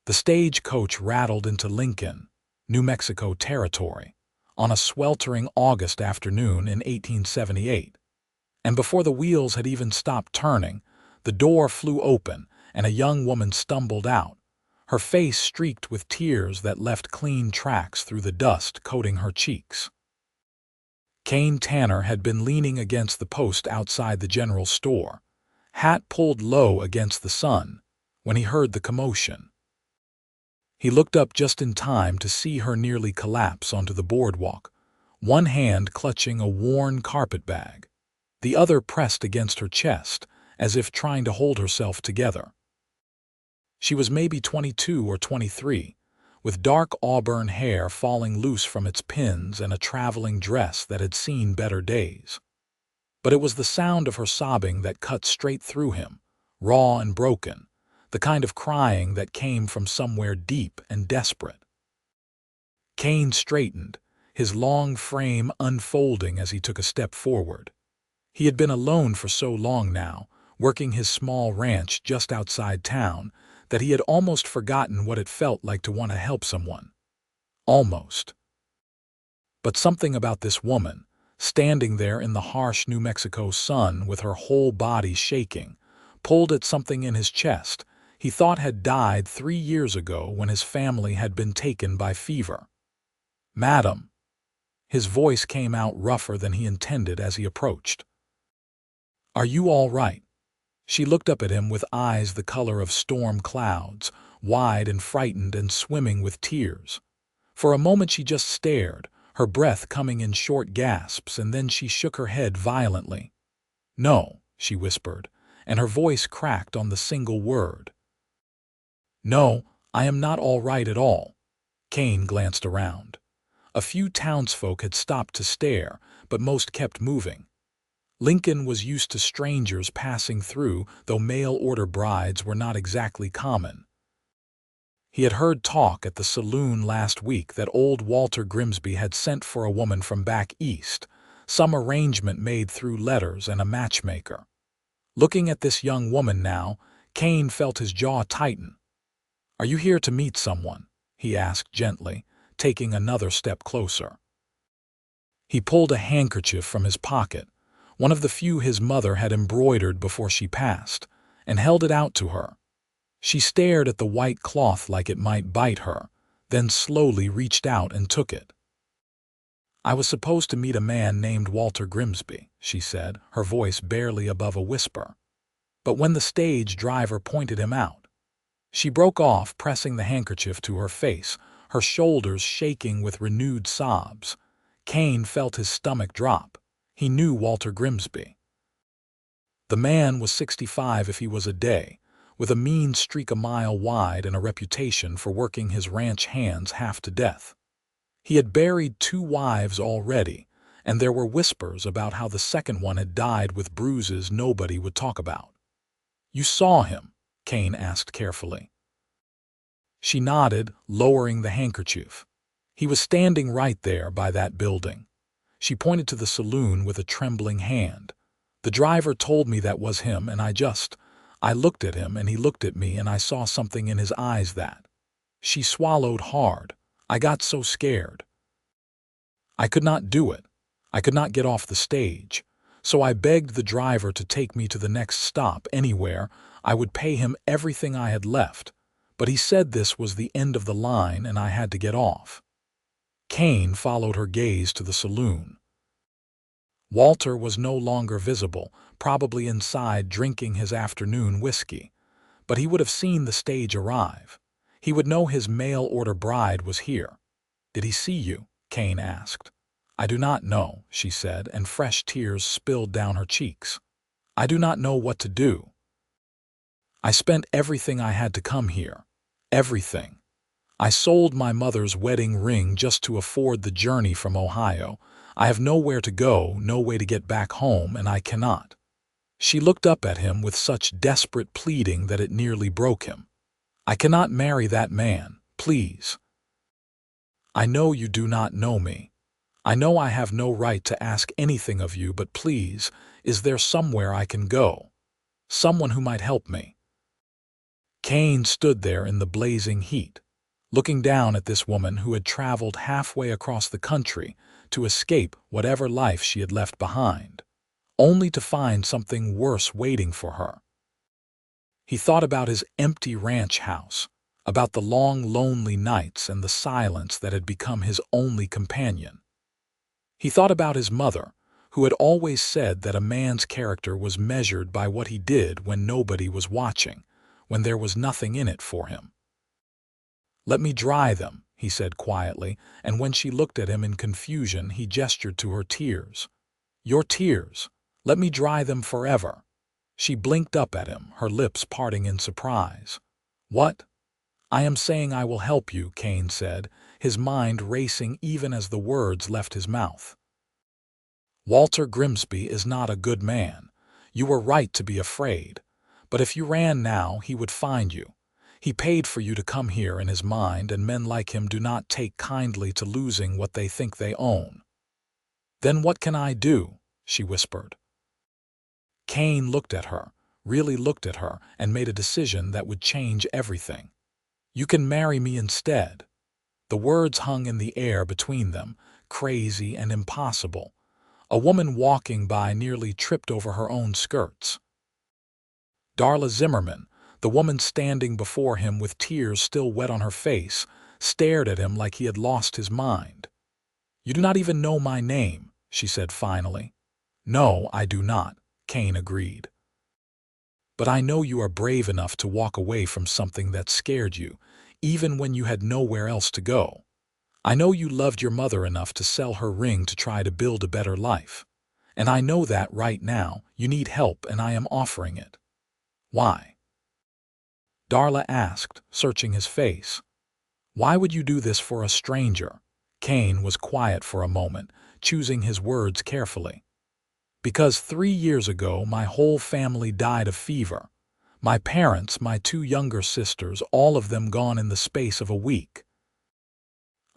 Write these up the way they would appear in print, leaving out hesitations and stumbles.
The stagecoach rattled into Lincoln, New Mexico territory, on a sweltering August afternoon in 1878. And before the wheels had even stopped turning, the door flew open and a young woman stumbled out, her face streaked with tears that left clean tracks through the dust coating her cheeks. Kane Tanner had been leaning against the post outside the general store, hat pulled low against the sun, when he heard the commotion. He looked up just in time to see her nearly collapse onto the boardwalk, one hand clutching a worn carpet bag, the other pressed against her chest, as if trying to hold herself together. She was maybe 22 or 23, with dark auburn hair falling loose from its pins and a traveling dress that had seen better days. But it was the sound of her sobbing that cut straight through him, raw and broken, the kind of crying that came from somewhere deep and desperate. Kane straightened, his long frame unfolding as he took a step forward. He had been alone for so long now, working his small ranch just outside town, that he had almost forgotten what it felt like to want to help someone. Almost. But something about this woman, standing there in the harsh New Mexico sun with her whole body shaking, pulled at something in his chest he thought had died 3 years ago when his family had been taken by fever. "Madam." His voice came out rougher than he intended as he approached. "Are you all right?" She looked up at him with eyes the color of storm clouds, wide and frightened and swimming with tears. For a moment she just stared, her breath coming in short gasps, and then she shook her head violently. "No," she whispered, and her voice cracked on the single word. "No, I am not all right at all." Kane glanced around. A few townsfolk had stopped to stare, but most kept moving. Lincoln was used to strangers passing through, though mail-order brides were not exactly common. He had heard talk at the saloon last week that old Walter Grimsby had sent for a woman from back east, some arrangement made through letters and a matchmaker. Looking at this young woman now, Kane felt his jaw tighten. "Are you here to meet someone?" he asked gently, taking another step closer. He pulled a handkerchief from his pocket, one of the few his mother had embroidered before she passed, and held it out to her. She stared at the white cloth like it might bite her, then slowly reached out and took it. "I was supposed to meet a man named Walter Grimsby," she said, her voice barely above a whisper. "But when the stage driver pointed him out—" She broke off, pressing the handkerchief to her face, her shoulders shaking with renewed sobs. Kane felt his stomach drop. He knew Walter Grimsby. The man was 65 if he was a day, with a mean streak a mile wide and a reputation for working his ranch hands half to death. He had buried 2 wives already, and there were whispers about how the second one had died with bruises nobody would talk about. "You saw him?" Kane asked carefully. She nodded, lowering the handkerchief. "He was standing right there by that building." She pointed to the saloon with a trembling hand. "The driver told me that was him, and I looked at him and he looked at me, and I saw something in his eyes that—" She swallowed hard. "I got so scared. I could not do it. I could not get off the stage. So I begged the driver to take me to the next stop, anywhere. I would pay him everything I had left. But he said this was the end of the line and I had to get off." Kane followed her gaze to the saloon. Walter was no longer visible, probably inside drinking his afternoon whiskey. But he would have seen the stage arrive. He would know his mail-order bride was here. "Did he see you?" Kane asked. "I do not know," she said, and fresh tears spilled down her cheeks. "I do not know what to do. I spent everything I had to come here. Everything. I sold my mother's wedding ring just to afford the journey from Ohio. I have nowhere to go, no way to get back home, and I cannot." She looked up at him with such desperate pleading that it nearly broke him. "I cannot marry that man, please. I know you do not know me. I know I have no right to ask anything of you, but please, is there somewhere I can go? Someone who might help me?" Kane stood there in the blazing heat, looking down at this woman who had traveled halfway across the country to escape whatever life she had left behind, only to find something worse waiting for her. He thought about his empty ranch house, about the long, lonely nights and the silence that had become his only companion. He thought about his mother, who had always said that a man's character was measured by what he did when nobody was watching, when there was nothing in it for him. "Let me dry them," he said quietly, and when she looked at him in confusion, he gestured to her tears. "Your tears. Let me dry them forever." She blinked up at him, her lips parting in surprise. "What?" "I am saying I will help you," Kane said, his mind racing even as the words left his mouth. "Walter Grimsby is not a good man. You were right to be afraid. But if you ran now, he would find you. He paid for you to come here in his mind, and men like him do not take kindly to losing what they think they own." "Then what can I do?" she whispered. Kane looked at her, really looked at her, and made a decision that would change everything. "You can marry me instead." The words hung in the air between them, crazy and impossible. A woman walking by nearly tripped over her own skirts. Darla Zimmerman, the woman standing before him with tears still wet on her face, stared at him like he had lost his mind. "You do not even know my name," she said finally. "No, I do not," Kane agreed. "But I know you are brave enough to walk away from something that scared you, even when you had nowhere else to go. I know you loved your mother enough to sell her ring to try to build a better life. And I know that right now you need help, and I am offering it." "Why?" Darla asked, searching his face. "Why would you do this for a stranger?" Kane was quiet for a moment, choosing his words carefully. "Because 3 years ago my whole family died of fever. My parents, my 2 younger sisters, all of them gone in the space of a week.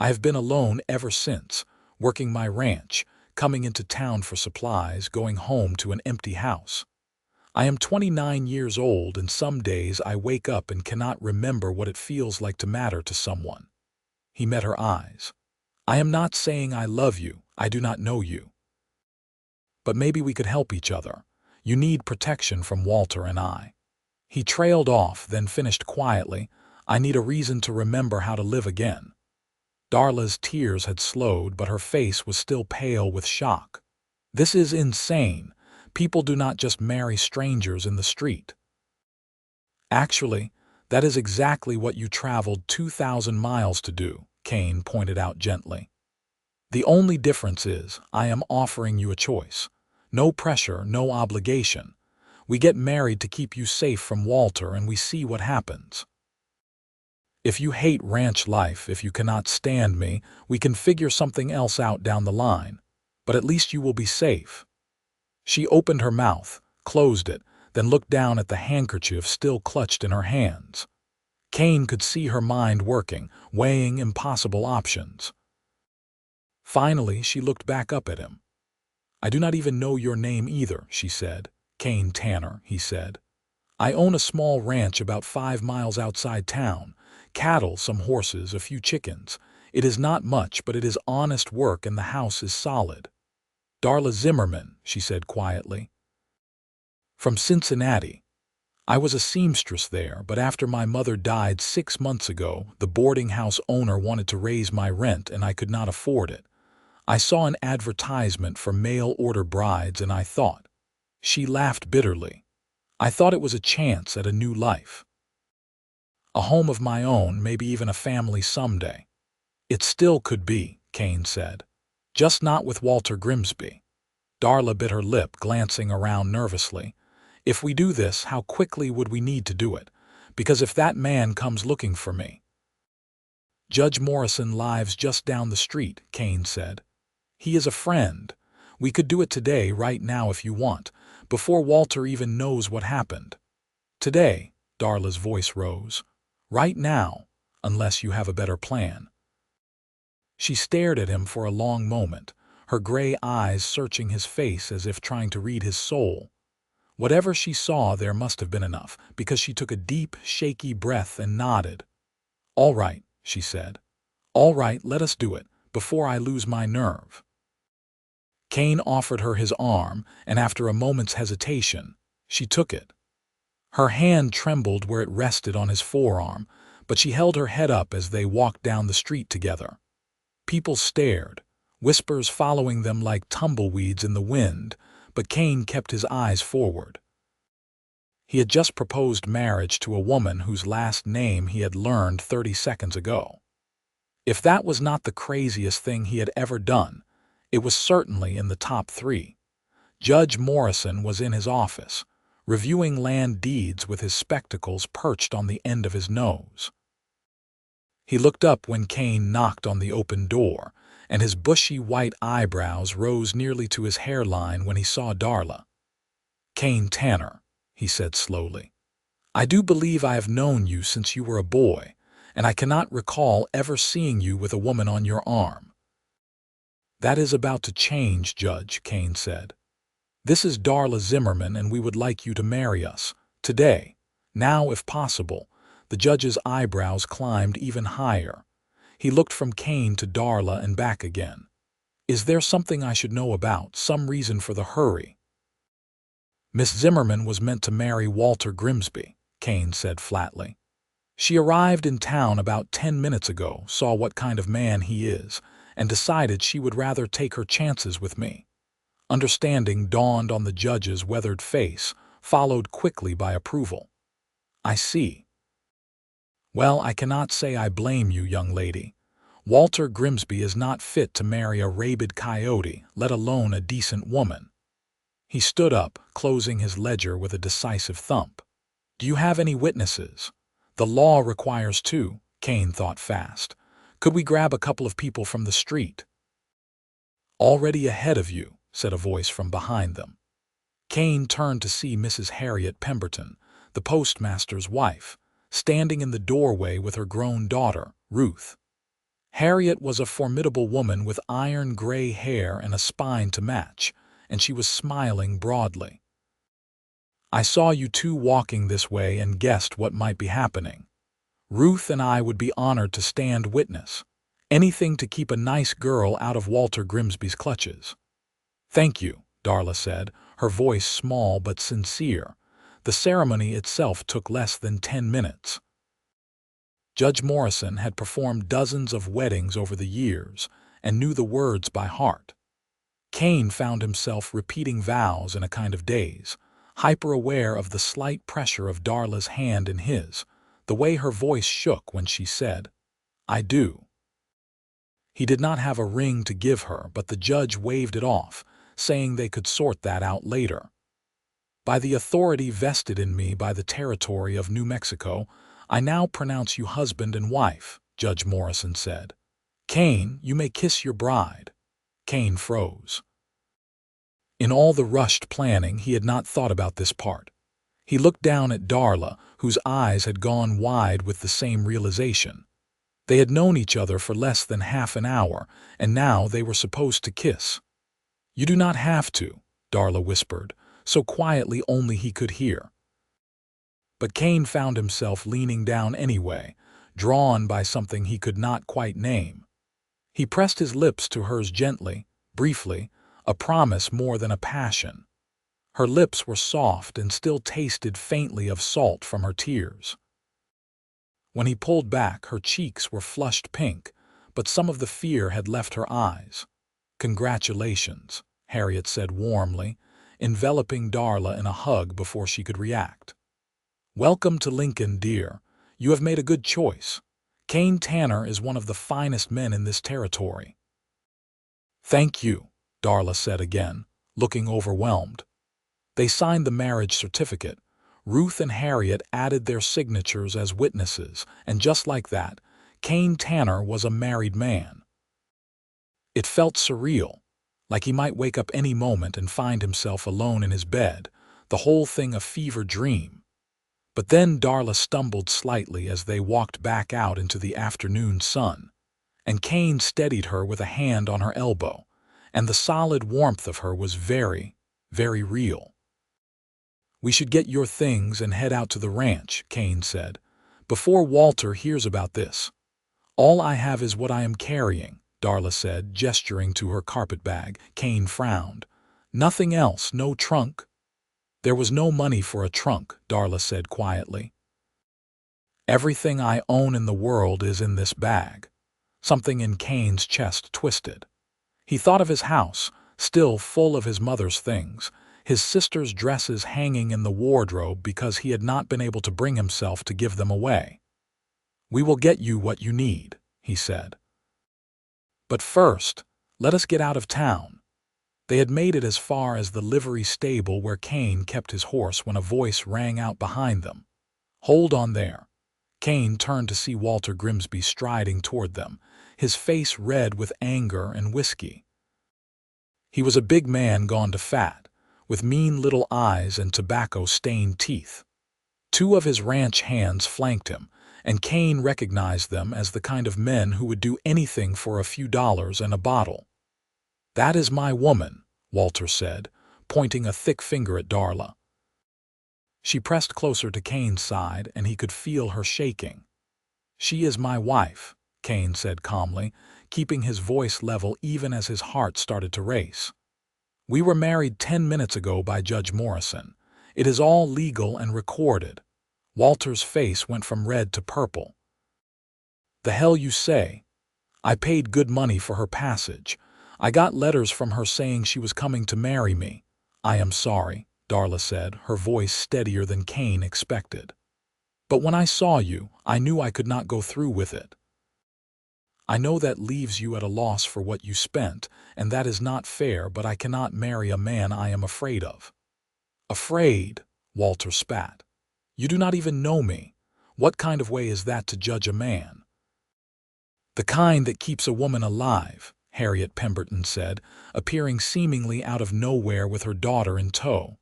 I have been alone ever since, working my ranch, coming into town for supplies, going home to an empty house. I am 29 years old, and some days I wake up and cannot remember what it feels like to matter to someone." He met her eyes. "I am not saying I love you. I do not know you. But maybe we could help each other. You need protection from Walter and I." He trailed off, then finished quietly, "I need a reason to remember how to live again." Darla's tears had slowed, but her face was still pale with shock. "This is insane. People do not just marry strangers in the street." "Actually, that is exactly what you traveled 2,000 miles to do," Kane pointed out gently. "The only difference is I am offering you a choice. No pressure, no obligation. We get married to keep you safe from Walter, and we see what happens. If you hate ranch life, if you cannot stand me, we can figure something else out down the line. But at least you will be safe." She opened her mouth, closed it, then looked down at the handkerchief still clutched in her hands. Kane could see her mind working, weighing impossible options. Finally, she looked back up at him. "I do not even know your name either," she said. "Kane Tanner," he said. "I own a small ranch about 5 miles outside town. Cattle, some horses, a few chickens. It is not much, but it is honest work, and the house is solid." "Darla Zimmerman," she said quietly. "From Cincinnati. I was a seamstress there, but after my mother died 6 months ago, the boarding house owner wanted to raise my rent, and I could not afford it. I saw an advertisement for mail-order brides, and I thought—" She laughed bitterly. "I thought it was a chance at a new life. A home of my own, maybe even a family someday." "It still could be," Kane said. "Just not with Walter Grimsby." Darla bit her lip, glancing around nervously. "If we do this, how quickly would we need to do it? Because if that man comes looking for me—" "Judge Morrison lives just down the street," Kane said. "He is a friend. We could do it today, right now if you want, before Walter even knows what happened." "Today," Darla's voice rose. "Right now, unless you have a better plan." She stared at him for a long moment, her gray eyes searching his face as if trying to read his soul. Whatever she saw there must have been enough, because she took a deep, shaky breath and nodded. "All right," she said. "All right, let us do it, before I lose my nerve." Kane offered her his arm, and after a moment's hesitation, she took it. Her hand trembled where it rested on his forearm, but she held her head up as they walked down the street together. People stared, whispers following them like tumbleweeds in the wind, but Kane kept his eyes forward. He had just proposed marriage to a woman whose last name he had learned 30 seconds ago. If that was not the craziest thing he had ever done, it was certainly in the top 3. Judge Morrison was in his office, reviewing land deeds with his spectacles perched on the end of his nose. He looked up when Kane knocked on the open door, and his bushy white eyebrows rose nearly to his hairline when he saw Darla. "Kane Tanner," he said slowly, "I do believe I have known you since you were a boy, and I cannot recall ever seeing you with a woman on your arm." "That is about to change, Judge," Kane said. "This is Darla Zimmerman, and we would like you to marry us, today, now if possible." The judge's eyebrows climbed even higher. He looked from Kane to Darla and back again. "Is there something I should know about, some reason for the hurry?" "Miss Zimmerman was meant to marry Walter Grimsby," Kane said flatly. "She arrived in town about 10 minutes ago, saw what kind of man he is, and decided she would rather take her chances with me." Understanding dawned on the judge's weathered face, followed quickly by approval. "I see. Well, I cannot say I blame you, young lady. Walter Grimsby is not fit to marry a rabid coyote, let alone a decent woman." He stood up, closing his ledger with a decisive thump. "Do you have any witnesses?" "The law requires 2, Kane thought fast. "Could we grab a couple of people from the street?" "Already ahead of you," said a voice from behind them. Kane turned to see Mrs. Harriet Pemberton, the postmaster's wife, standing in the doorway with her grown daughter, Ruth. Harriet was a formidable woman with iron gray hair and a spine to match, and she was smiling broadly. "I saw you two walking this way and guessed what might be happening. Ruth and I would be honored to stand witness. Anything to keep a nice girl out of Walter Grimsby's clutches." "Thank you," Darla said, her voice small but sincere. The ceremony itself took less than 10 minutes. Judge Morrison had performed dozens of weddings over the years and knew the words by heart. Kane found himself repeating vows in a kind of daze, hyper-aware of the slight pressure of Darla's hand in his, the way her voice shook when she said, "I do." He did not have a ring to give her, but the judge waved it off, saying they could sort that out later. "By the authority vested in me by the territory of New Mexico, I now pronounce you husband and wife," Judge Morrison said. "Kane, you may kiss your bride." Kane froze. In all the rushed planning, he had not thought about this part. He looked down at Darla, whose eyes had gone wide with the same realization. They had known each other for less than half an hour, and now they were supposed to kiss. "You do not have to," Darla whispered, so quietly only he could hear. But Kane found himself leaning down anyway, drawn by something he could not quite name. He pressed his lips to hers gently, briefly, a promise more than a passion. Her lips were soft and still tasted faintly of salt from her tears. When he pulled back, her cheeks were flushed pink, but some of the fear had left her eyes. "Congratulations," Harriet said warmly, enveloping Darla in a hug before she could react. "Welcome to Lincoln, dear. You have made a good choice. Kane Tanner is one of the finest men in this territory." "Thank you," Darla said again, looking overwhelmed. They signed the marriage certificate. Ruth and Harriet added their signatures as witnesses, and just like that, Kane Tanner was a married man. It felt surreal, like he might wake up any moment and find himself alone in his bed, the whole thing a fever dream. But then Darla stumbled slightly as they walked back out into the afternoon sun, and Kane steadied her with a hand on her elbow, and the solid warmth of her was very, very real. "We should get your things and head out to the ranch," Kane said, "before Walter hears about this." "All I have is what I am carrying," Darla said, gesturing to her carpetbag. Kane frowned. "Nothing else, no trunk?" "There was no money for a trunk," Darla said quietly. "Everything I own in the world is in this bag." Something in Kane's chest twisted. He thought of his house, still full of his mother's things, his sister's dresses hanging in the wardrobe because he had not been able to bring himself to give them away. "We will get you what you need," he said. "But first, let us get out of town." They had made it as far as the livery stable where Kane kept his horse when a voice rang out behind them. "Hold on there." Kane turned to see Walter Grimsby striding toward them, his face red with anger and whiskey. He was a big man gone to fat, with mean little eyes and tobacco-stained teeth. Two of his ranch hands flanked him, and Kane recognized them as the kind of men who would do anything for a few dollars and a bottle. "That is my woman," Walter said, pointing a thick finger at Darla. She pressed closer to Kane's side, and he could feel her shaking. "She is my wife," Kane said calmly, keeping his voice level even as his heart started to race. "We were married 10 minutes ago by Judge Morrison. It is all legal and recorded." Walter's face went from red to purple. "The hell you say? I paid good money for her passage. I got letters from her saying she was coming to marry me." "I am sorry," Darla said, her voice steadier than Kane expected. "But when I saw you, I knew I could not go through with it. I know that leaves you at a loss for what you spent, and that is not fair, but I cannot marry a man I am afraid of." "Afraid?" Walter spat. "You do not even know me. What kind of way is that to judge a man?" "The kind that keeps a woman alive," Harriet Pemberton said, appearing seemingly out of nowhere with her daughter in tow.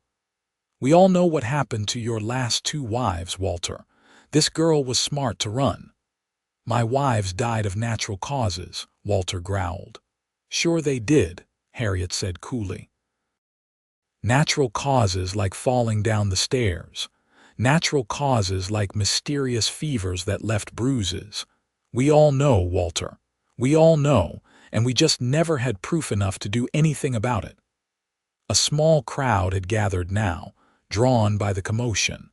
"We all know what happened to your last 2 wives, Walter. This girl was smart to run." "My wives died of natural causes," Walter growled. "Sure they did," Harriet said coolly. "Natural causes like falling down the stairs. Natural causes like mysterious fevers that left bruises. We all know, Walter. We all know, and we just never had proof enough to do anything about it." A small crowd had gathered now, drawn by the commotion.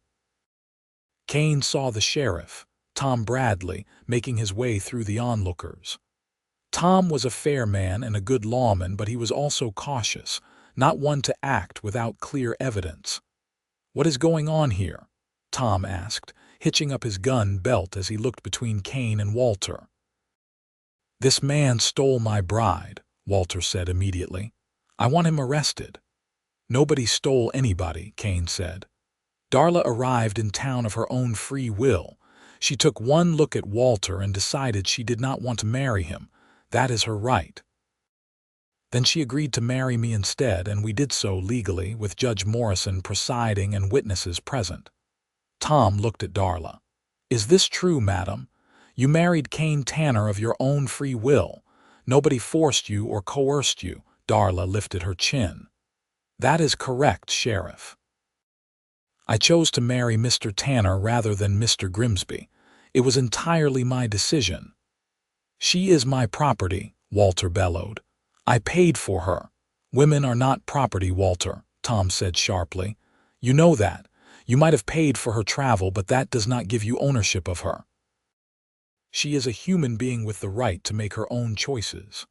Kane saw the sheriff, Tom Bradley, making his way through the onlookers. Tom was a fair man and a good lawman, but he was also cautious, not one to act without clear evidence. "What is going on here?" Tom asked, hitching up his gun belt as he looked between Kane and Walter. "This man stole my bride," Walter said immediately. "I want him arrested." "Nobody stole anybody," Kane said. "Darla arrived in town of her own free will. She took one look at Walter and decided she did not want to marry him. That is her right. Then she agreed to marry me instead, and we did so legally, with Judge Morrison presiding and witnesses present." Tom looked at Darla. "Is this true, madam? You married Kane Tanner of your own free will. Nobody forced you or coerced you." Darla lifted her chin. "That is correct, Sheriff. I chose to marry Mr. Tanner rather than Mr. Grimsby. It was entirely my decision." "She is my property," Walter bellowed. "I paid for her." "Women are not property, Walter," Tom said sharply. "You know that. You might have paid for her travel, but that does not give you ownership of her. She is a human being with the right to make her own choices."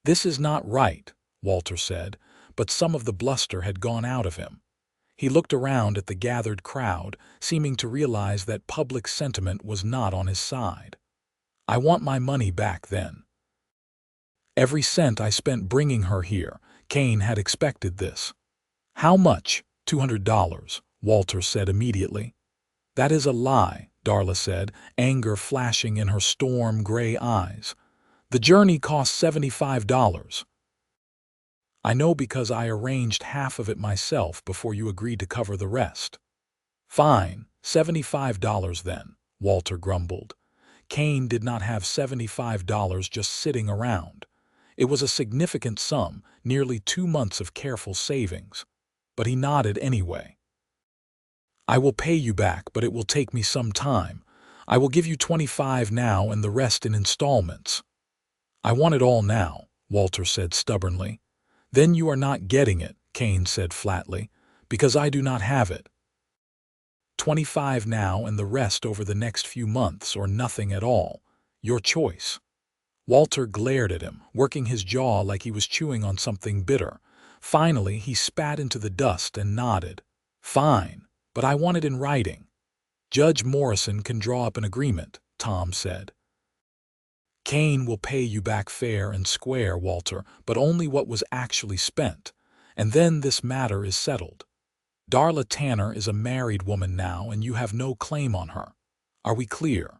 "This is not right," Walter said, but some of the bluster had gone out of him. He looked around at the gathered crowd, seeming to realize that public sentiment was not on his side. "I want my money back then. Every cent I spent bringing her here." Kane had expected this. "How much?" $200, Walter said immediately. "That is a lie," Darla said, anger flashing in her storm-gray eyes. "The journey cost $75. I know because I arranged half of it myself before you agreed to cover the rest." "Fine, $75 then," Walter grumbled. Kane did not have $75 just sitting around. It was a significant sum, nearly 2 months of careful savings. But he nodded anyway. I will pay you back, but it will take me some time. I will give you 25 now and the rest in installments. I want it all now, Walter said stubbornly. Then you are not getting it, Kane said flatly, because I do not have it. 25 now and the rest over the next few months or nothing at all. Your choice. Walter glared at him, working his jaw like he was chewing on something bitter. Finally, he spat into the dust and nodded. Fine, but I want it in writing. Judge Morrison can draw up an agreement, Tom said. Kane will pay you back fair and square, Walter, but only what was actually spent. And then this matter is settled. Darla Tanner is a married woman now, and you have no claim on her. Are we clear?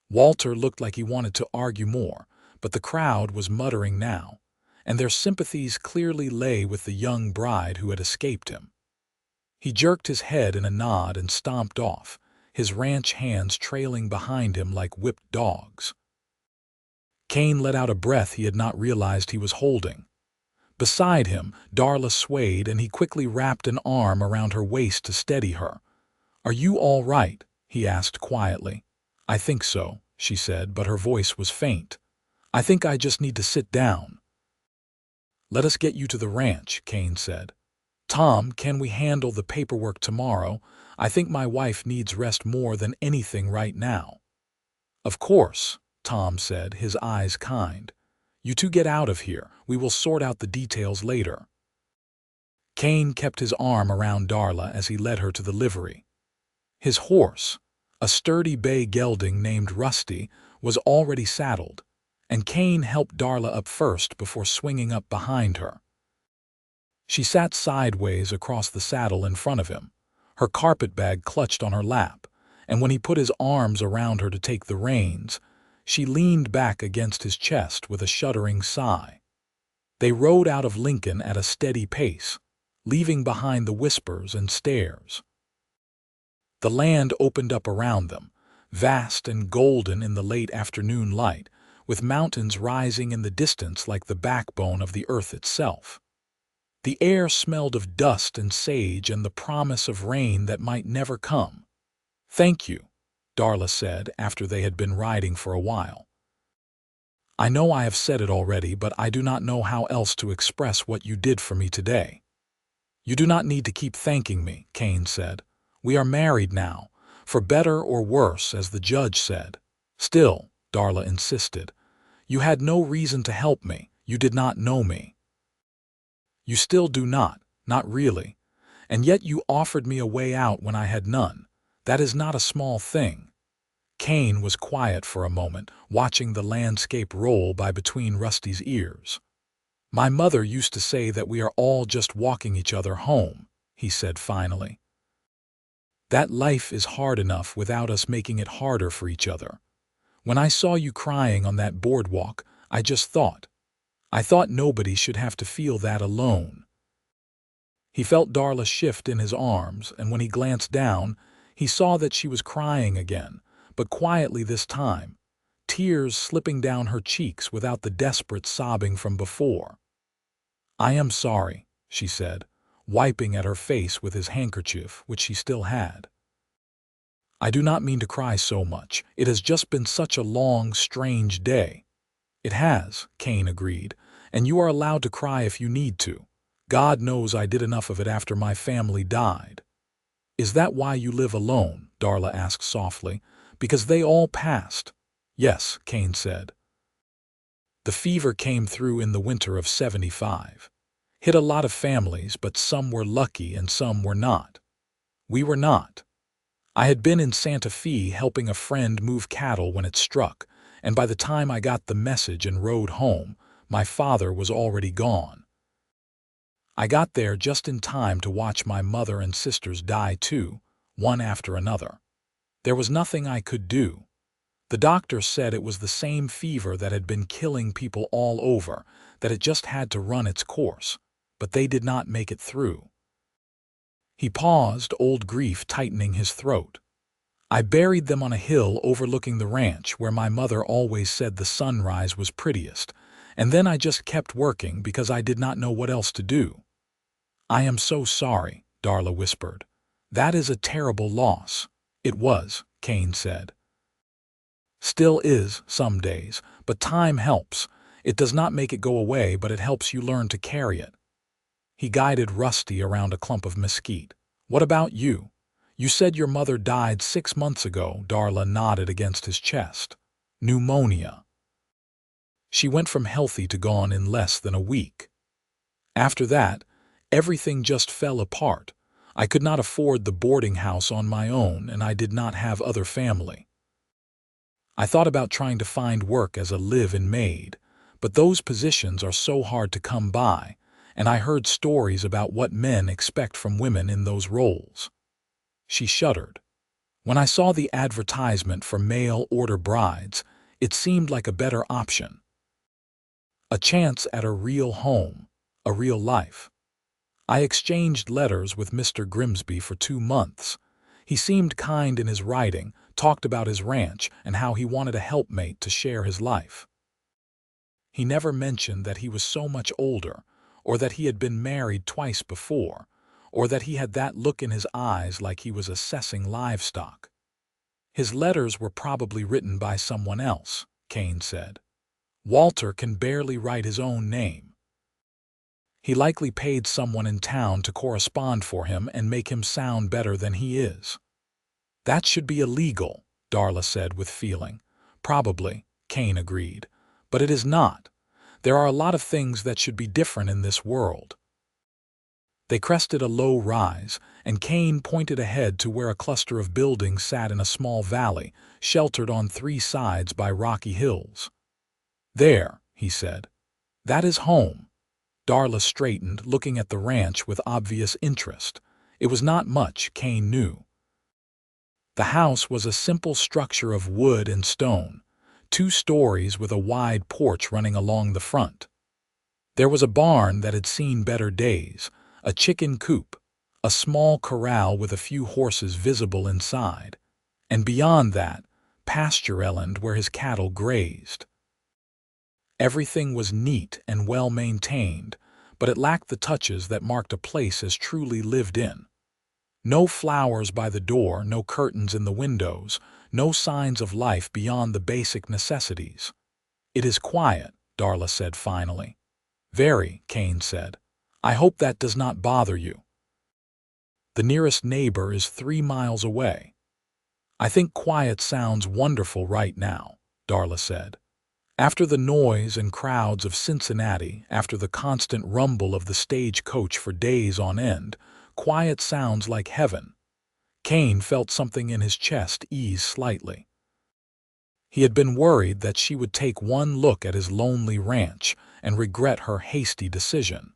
Walter looked like he wanted to argue more, but the crowd was muttering now, and their sympathies clearly lay with the young bride who had escaped him. He jerked his head in a nod and stomped off, his ranch hands trailing behind him like whipped dogs. Kane let out a breath he had not realized he was holding. Beside him, Darla swayed, and he quickly wrapped an arm around her waist to steady her. "Are you all right?" he asked quietly. "I think so," she said, but her voice was faint. "I think I just need to sit down." "Let us get you to the ranch," Kane said. "Tom, can we handle the paperwork tomorrow? I think my wife needs rest more than anything right now." "Of course," Tom said, his eyes kind. "You two get out of here. We will sort out the details later." Kane kept his arm around Darla as he led her to the livery. His horse, a sturdy bay gelding named Rusty, was already saddled, and Kane helped Darla up first before swinging up behind her. She sat sideways across the saddle in front of him, her carpetbag clutched on her lap, and when he put his arms around her to take the reins, she leaned back against his chest with a shuddering sigh. They rode out of Lincoln at a steady pace, leaving behind the whispers and stares. The land opened up around them, vast and golden in the late afternoon light, with mountains rising in the distance like the backbone of the earth itself. The air smelled of dust and sage and the promise of rain that might never come. "Thank you," Darla said after they had been riding for a while. "I know I have said it already, but I do not know how else to express what you did for me today." "You do not need to keep thanking me," Kane said. "We are married now, for better or worse, as the judge said." "Still," Darla insisted, "you had no reason to help me. You did not know me." "You still do not really. And yet you offered me a way out when I had none. That is not a small thing." Kane was quiet for a moment, watching the landscape roll by between Rusty's ears. "My mother used to say that we are all just walking each other home," he said finally. "That life is hard enough without us making it harder for each other. When I saw you crying on that boardwalk, I thought nobody should have to feel that alone." He felt Darla shift in his arms, and when he glanced down, he saw that she was crying again, but quietly this time, tears slipping down her cheeks without the desperate sobbing from before. "I am sorry," she said, wiping at her face with his handkerchief, which she still had. "I do not mean to cry so much. It has just been such a long, strange day." "It has," Kane agreed, "and you are allowed to cry if you need to. God knows I did enough of it after my family died." "Is that why you live alone?" Darla asked softly. "Because they all passed." "Yes," Kane said. "The fever came through in the winter of '75. Hit a lot of families, but some were lucky and some were not. We were not. I had been in Santa Fe helping a friend move cattle when it struck, and by the time I got the message and rode home, my father was already gone. I got there just in time to watch my mother and sisters die too, one after another. There was nothing I could do. The doctor said it was the same fever that had been killing people all over, that it just had to run its course, but they did not make it through." He paused, old grief tightening his throat. "I buried them on a hill overlooking the ranch where my mother always said the sunrise was prettiest, and then I just kept working because I did not know what else to do." "I am so sorry," Darla whispered. That is a terrible loss. It was, Kane said. Still is, some days, but time helps. It does not make it go away, but it helps you learn to carry it. He guided Rusty around a clump of mesquite. What about you? You said your mother died 6 months ago, Darla nodded against his chest. Pneumonia. She went from healthy to gone in less than a week. After that, everything just fell apart. I could not afford the boarding house on my own, and I did not have other family. I thought about trying to find work as a live-in maid, but those positions are so hard to come by, and I heard stories about what men expect from women in those roles. She shuddered. When I saw the advertisement for mail-order brides, it seemed like a better option. A chance at a real home, a real life. I exchanged letters with Mr. Grimsby for 2 months. He seemed kind in his writing, talked about his ranch and how he wanted a helpmate to share his life. He never mentioned that he was so much older, or that he had been married twice before, or that he had that look in his eyes like he was assessing livestock. His letters were probably written by someone else, Kane said. Walter can barely write his own name. He likely paid someone in town to correspond for him and make him sound better than he is. That should be illegal, Darla said with feeling. Probably, Kane agreed. But it is not. There are a lot of things that should be different in this world. They crested a low rise, and Kane pointed ahead to where a cluster of buildings sat in a small valley, sheltered on 3 sides by rocky hills. There, he said. That is home. Darla straightened, looking at the ranch with obvious interest. It was not much, Kane knew. The house was a simple structure of wood and stone, 2 stories with a wide porch running along the front. There was a barn that had seen better days, a chicken coop, a small corral with a few horses visible inside, and beyond that, pasture land where his cattle grazed. Everything was neat and well maintained, but it lacked the touches that marked a place as truly lived in. No flowers by the door, no curtains in the windows, no signs of life beyond the basic necessities. It is quiet, Darla said finally. Very, Kane said. I hope that does not bother you. The nearest neighbor is 3 miles away. I think quiet sounds wonderful right now, Darla said. After the noise and crowds of Cincinnati, after the constant rumble of the stagecoach for days on end, quiet sounds like heaven. Kane felt something in his chest ease slightly. He had been worried that she would take one look at his lonely ranch and regret her hasty decision.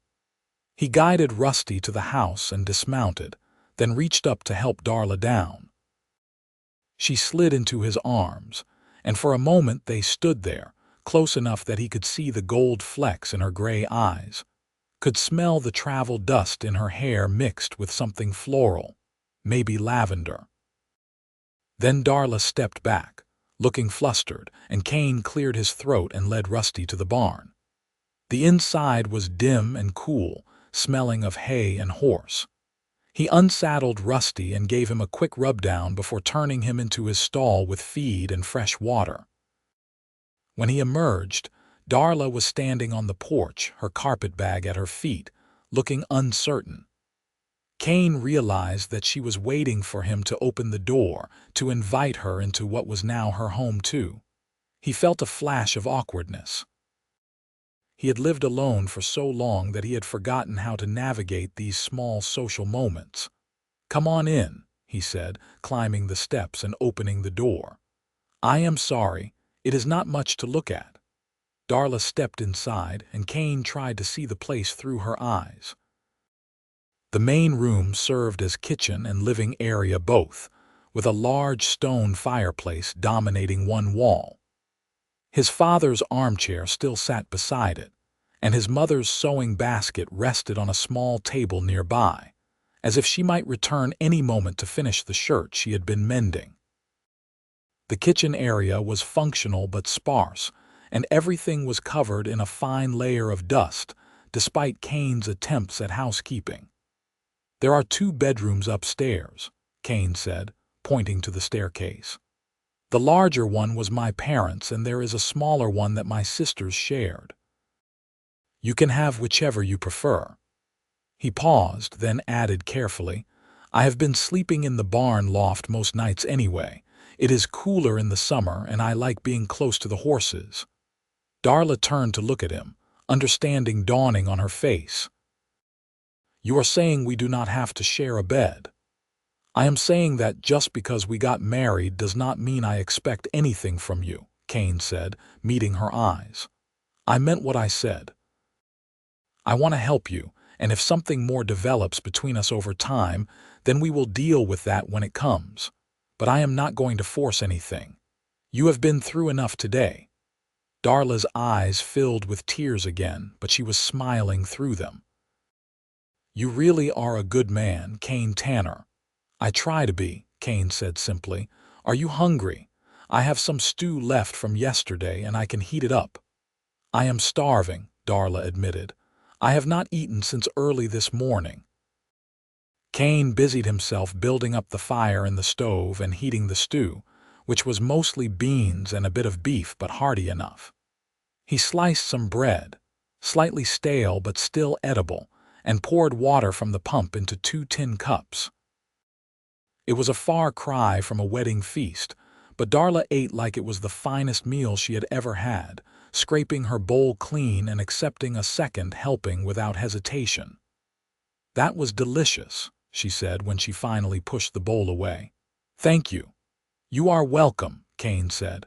He guided Rusty to the house and dismounted, then reached up to help Darla down. She slid into his arms, and for a moment they stood there, close enough that he could see the gold flecks in her gray eyes, could smell the travel dust in her hair mixed with something floral, maybe lavender. Then Darla stepped back, looking flustered, and Kane cleared his throat and led Rusty to the barn. The inside was dim and cool, smelling of hay and horse. He unsaddled Rusty and gave him a quick rub-down before turning him into his stall with feed and fresh water. When he emerged, Darla was standing on the porch, her carpetbag at her feet, looking uncertain. Kane realized that she was waiting for him to open the door, to invite her into what was now her home too. He felt a flash of awkwardness. He had lived alone for so long that he had forgotten how to navigate these small social moments. "Come on in," he said, climbing the steps and opening the door. "I am sorry, it is not much to look at." Darla stepped inside, and Kane tried to see the place through her eyes. The main room served as kitchen and living area both, with a large stone fireplace dominating one wall. His father's armchair still sat beside it, and his mother's sewing basket rested on a small table nearby, as if she might return any moment to finish the shirt she had been mending. The kitchen area was functional but sparse, and everything was covered in a fine layer of dust, despite Kane's attempts at housekeeping. There are 2 bedrooms upstairs, Kane said, pointing to the staircase. The larger one was my parents', and there is a smaller one that my sisters shared. You can have whichever you prefer. He paused, then added carefully, I have been sleeping in the barn loft most nights anyway. It is cooler in the summer, and I like being close to the horses. Darla turned to look at him, understanding dawning on her face. You are saying we do not have to share a bed. I am saying that just because we got married does not mean I expect anything from you, Kane said, meeting her eyes. I meant what I said. I want to help you, and if something more develops between us over time, then we will deal with that when it comes. But I am not going to force anything. You have been through enough today. Darla's eyes filled with tears again, but she was smiling through them. You really are a good man, Kane Tanner. I try to be, Kane said simply. Are you hungry? I have some stew left from yesterday and I can heat it up. I am starving, Darla admitted. I have not eaten since early this morning. Kane busied himself building up the fire in the stove and heating the stew, which was mostly beans and a bit of beef but hearty enough. He sliced some bread, slightly stale but still edible, and poured water from the pump into 2 tin cups. It was a far cry from a wedding feast, but Darla ate like it was the finest meal she had ever had, scraping her bowl clean and accepting a second helping without hesitation. That was delicious, she said when she finally pushed the bowl away. Thank you. You are welcome, Kane said.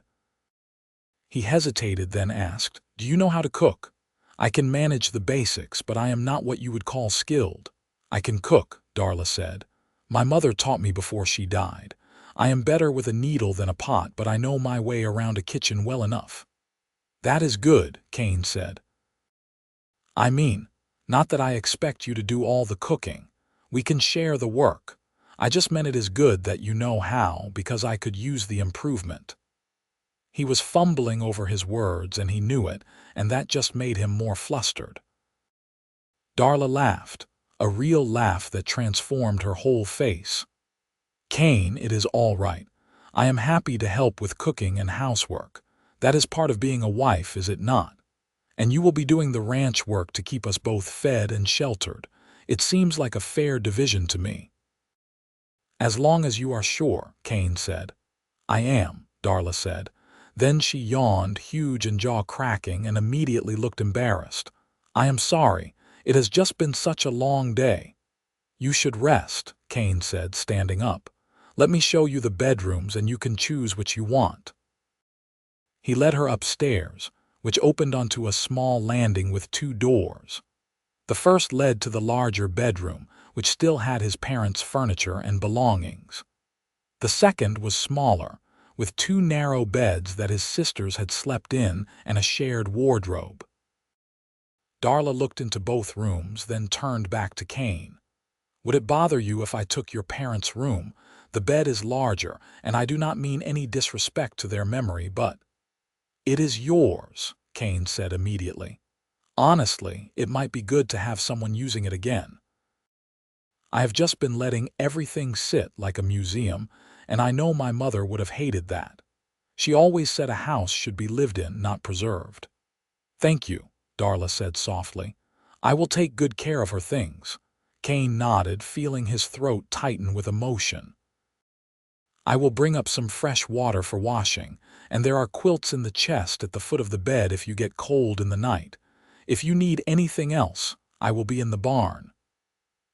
He hesitated, then asked, Do you know how to cook? I can manage the basics, but I am not what you would call skilled. I can cook, Darla said. My mother taught me before she died. I am better with a needle than a pot, but I know my way around a kitchen well enough. That is good, Kane said. I mean, not that I expect you to do all the cooking. We can share the work. I just meant it is good that you know how, because I could use the improvement. He was fumbling over his words, and he knew it, and that just made him more flustered. Darla laughed, a real laugh that transformed her whole face. Kane, it is all right. I am happy to help with cooking and housework. That is part of being a wife, is it not? And you will be doing the ranch work to keep us both fed and sheltered. It seems like a fair division to me. As long as you are sure, Kane said. I am, Darla said. Then she yawned, huge and jaw-cracking, and immediately looked embarrassed. I am sorry. It has just been such a long day. You should rest, Kane said, standing up. Let me show you the bedrooms and you can choose which you want. He led her upstairs, which opened onto a small landing with 2 doors. The first led to the larger bedroom, which still had his parents' furniture and belongings. The second was smaller, with 2 narrow beds that his sisters had slept in and a shared wardrobe. Darla looked into both rooms, then turned back to Kane. Would it bother you if I took your parents' room? The bed is larger, and I do not mean any disrespect to their memory, but— It is yours, Kane said immediately. Honestly, it might be good to have someone using it again. I have just been letting everything sit like a museum, and I know my mother would have hated that. She always said a house should be lived in, not preserved. Thank you, Darla said softly. I will take good care of her things. Kane nodded, feeling his throat tighten with emotion. I will bring up some fresh water for washing, and there are quilts in the chest at the foot of the bed if you get cold in the night. If you need anything else, I will be in the barn.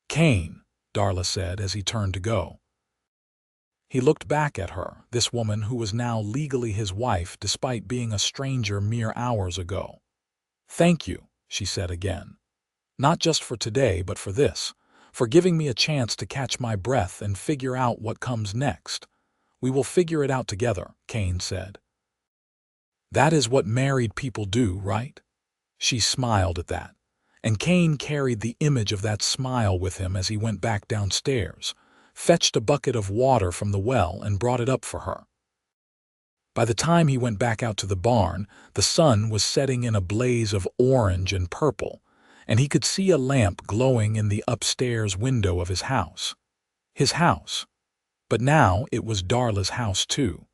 Kane, Darla said as he turned to go. He looked back at her, this woman who was now legally his wife despite being a stranger mere hours ago. Thank you, she said again. Not just for today, but for this, for giving me a chance to catch my breath and figure out what comes next. We will figure it out together, Kane said. That is what married people do, right? She smiled at that, and Kane carried the image of that smile with him as he went back downstairs, fetched a bucket of water from the well and brought it up for her. By the time he went back out to the barn, the sun was setting in a blaze of orange and purple, and he could see a lamp glowing in the upstairs window of his house. His house. But now it was Darla's house too.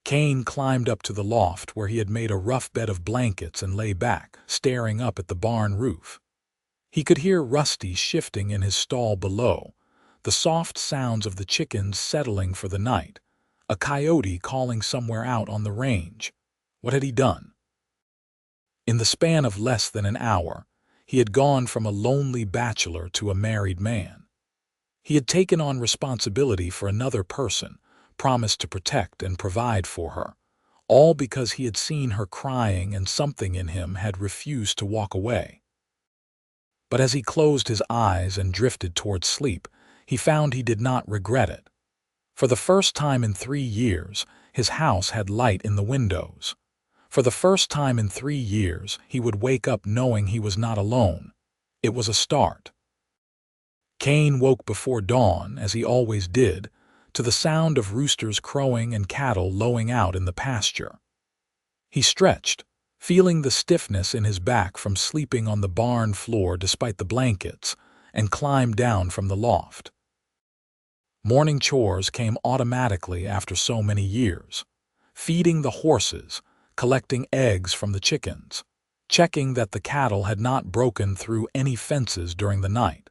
Kane climbed up to the loft where he had made a rough bed of blankets and lay back, staring up at the barn roof. He could hear Rusty shifting in his stall below, the soft sounds of the chickens settling for the night, a coyote calling somewhere out on the range. What had he done? In the span of less than an hour, he had gone from a lonely bachelor to a married man. He had taken on responsibility for another person, promised to protect and provide for her, all because he had seen her crying and something in him had refused to walk away. But as he closed his eyes and drifted toward sleep, he found he did not regret it. For the first time in 3 years, his house had light in the windows. For the first time in 3 years, he would wake up knowing he was not alone. It was a start. Kane woke before dawn, as he always did, to the sound of roosters crowing and cattle lowing out in the pasture. He stretched, feeling the stiffness in his back from sleeping on the barn floor despite the blankets, and climbed down from the loft. Morning chores came automatically after so many years. Feeding the horses, collecting eggs from the chickens, checking that the cattle had not broken through any fences during the night.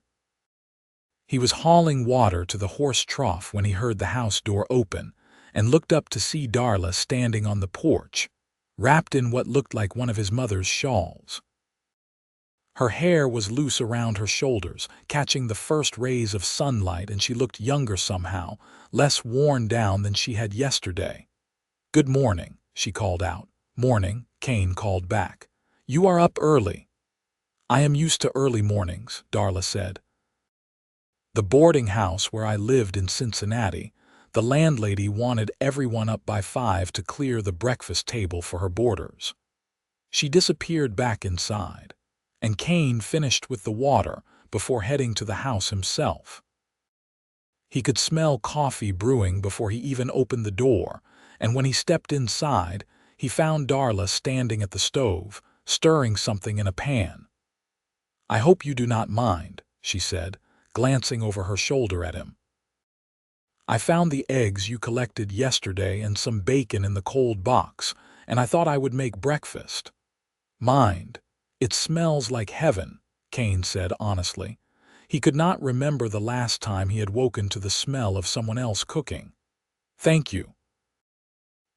He was hauling water to the horse trough when he heard the house door open and looked up to see Darla standing on the porch, wrapped in what looked like one of his mother's shawls. Her hair was loose around her shoulders, catching the first rays of sunlight, and she looked younger somehow, less worn down than she had yesterday. "Good morning," she called out. "Morning," Kane called back. "You are up early." "I am used to early mornings," Darla said. The boarding house where I lived in Cincinnati, the landlady wanted everyone up by 5 to clear the breakfast table for her boarders. She disappeared back inside, and Kane finished with the water before heading to the house himself. He could smell coffee brewing before he even opened the door, and when he stepped inside, he found Darla standing at the stove, stirring something in a pan. "I hope you do not mind," she said, glancing over her shoulder at him. "I found the eggs you collected yesterday and some bacon in the cold box, and I thought I would make breakfast." "Mind, it smells like heaven," Kane said honestly. He could not remember the last time he had woken to the smell of someone else cooking. "Thank you."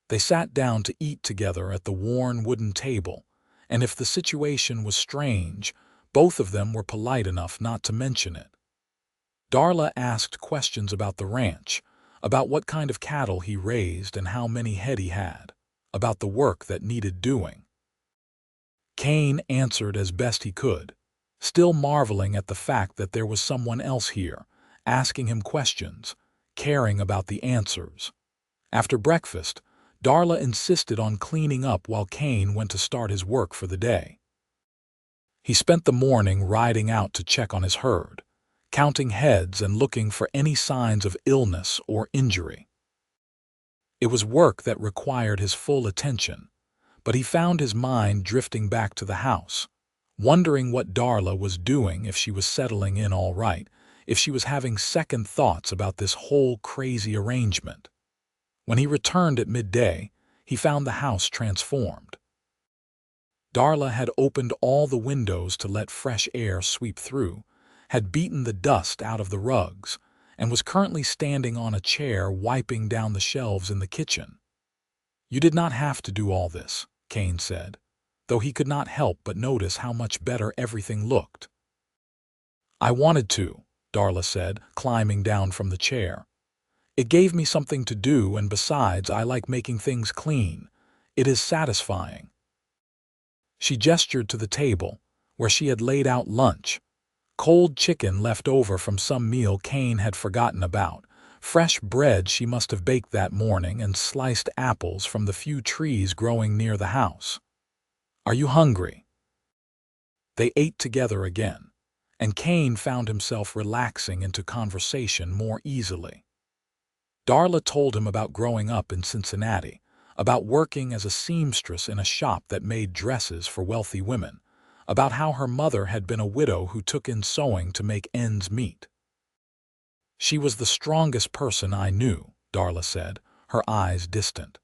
They sat down to eat together at the worn wooden table, and if the situation was strange, both of them were polite enough not to mention it. Darla asked questions about the ranch, about what kind of cattle he raised and how many head he had, about the work that needed doing. Kane answered as best he could, still marveling at the fact that there was someone else here, asking him questions, caring about the answers. After breakfast, Darla insisted on cleaning up while Kane went to start his work for the day. He spent the morning riding out to check on his herd, counting heads and looking for any signs of illness or injury. It was work that required his full attention, but he found his mind drifting back to the house, wondering what Darla was doing, if she was settling in all right, if she was having second thoughts about this whole crazy arrangement. When he returned at midday, he found the house transformed. Darla had opened all the windows to let fresh air sweep through, had beaten the dust out of the rugs, and was currently standing on a chair wiping down the shelves in the kitchen. "You did not have to do all this," Kane said, though he could not help but notice how much better everything looked. "I wanted to," Darla said, climbing down from the chair. "It gave me something to do, and besides, I like making things clean. It is satisfying." She gestured to the table, where she had laid out lunch. Cold chicken left over from some meal Kane had forgotten about, fresh bread she must have baked that morning, and sliced apples from the few trees growing near the house. "Are you hungry?" They ate together again, and Kane found himself relaxing into conversation more easily. Darla told him about growing up in Cincinnati, about working as a seamstress in a shop that made dresses for wealthy women, about how her mother had been a widow who took in sewing to make ends meet. "She was the strongest person I knew," Darla said, her eyes distant.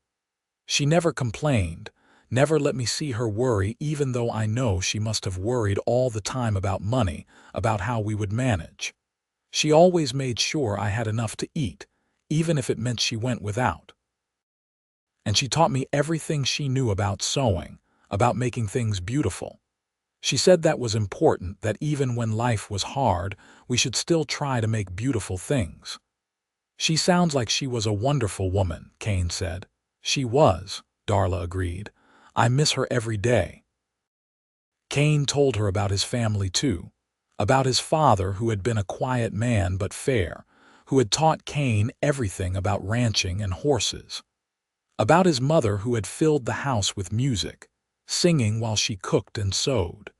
"She never complained, never let me see her worry, even though I know she must have worried all the time about money, about how we would manage. She always made sure I had enough to eat, even if it meant she went without. And she taught me everything she knew about sewing, about making things beautiful. She said that was important, that even when life was hard, we should still try to make beautiful things." "She sounds like she was a wonderful woman," Kane said. "She was," Darla agreed. "I miss her every day." Kane told her about his family too, about his father who had been a quiet man but fair, who had taught Kane everything about ranching and horses, about his mother who had filled the house with music, singing while she cooked and sewed,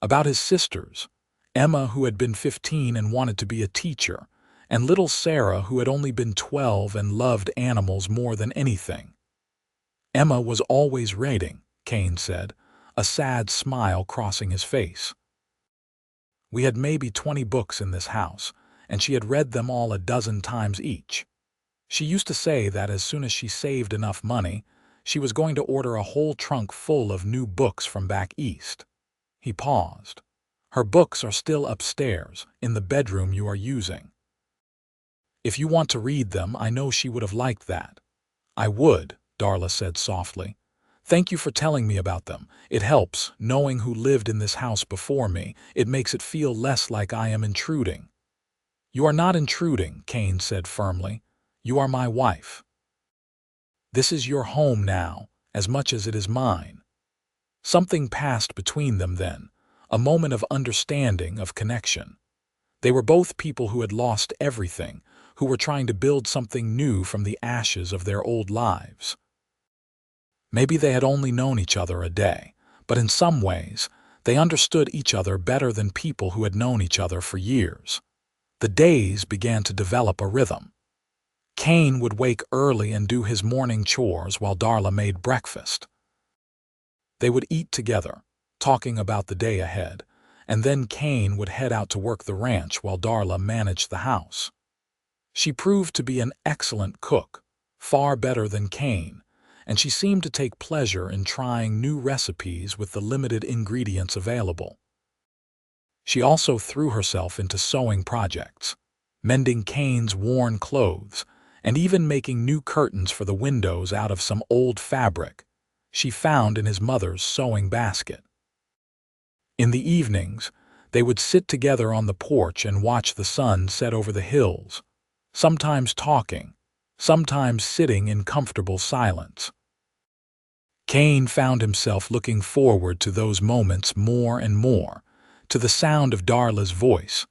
about his sisters, Emma who had been 15 and wanted to be a teacher, and little Sarah who had only been 12 and loved animals more than anything. Emma was always reading, Kane said, a sad smile crossing his face. "We had maybe 20 books in this house, and she had read them all a dozen times each. She used to say that as soon as she saved enough money, she was going to order a whole trunk full of new books from back east." He paused. "Her books are still upstairs, in the bedroom you are using. If you want to read them, I know she would have liked that." "I would," Darla said softly. "Thank you for telling me about them. It helps, knowing who lived in this house before me. It makes it feel less like I am intruding." "You are not intruding," Kane said firmly. "You are my wife. This is your home now, as much as it is mine." Something passed between them then, a moment of understanding, of connection. They were both people who had lost everything, who were trying to build something new from the ashes of their old lives. Maybe they had only known each other a day, but in some ways, they understood each other better than people who had known each other for years. The days began to develop a rhythm. Kane would wake early and do his morning chores while Darla made breakfast. They would eat together, talking about the day ahead, and then Kane would head out to work the ranch while Darla managed the house. She proved to be an excellent cook, far better than Kane, and she seemed to take pleasure in trying new recipes with the limited ingredients available. She also threw herself into sewing projects, mending Kane's worn clothes, and even making new curtains for the windows out of some old fabric she found in his mother's sewing basket. In the evenings, they would sit together on the porch and watch the sun set over the hills, sometimes talking, sometimes sitting in comfortable silence. Kane found himself looking forward to those moments more and more, to the sound of Darla's voice,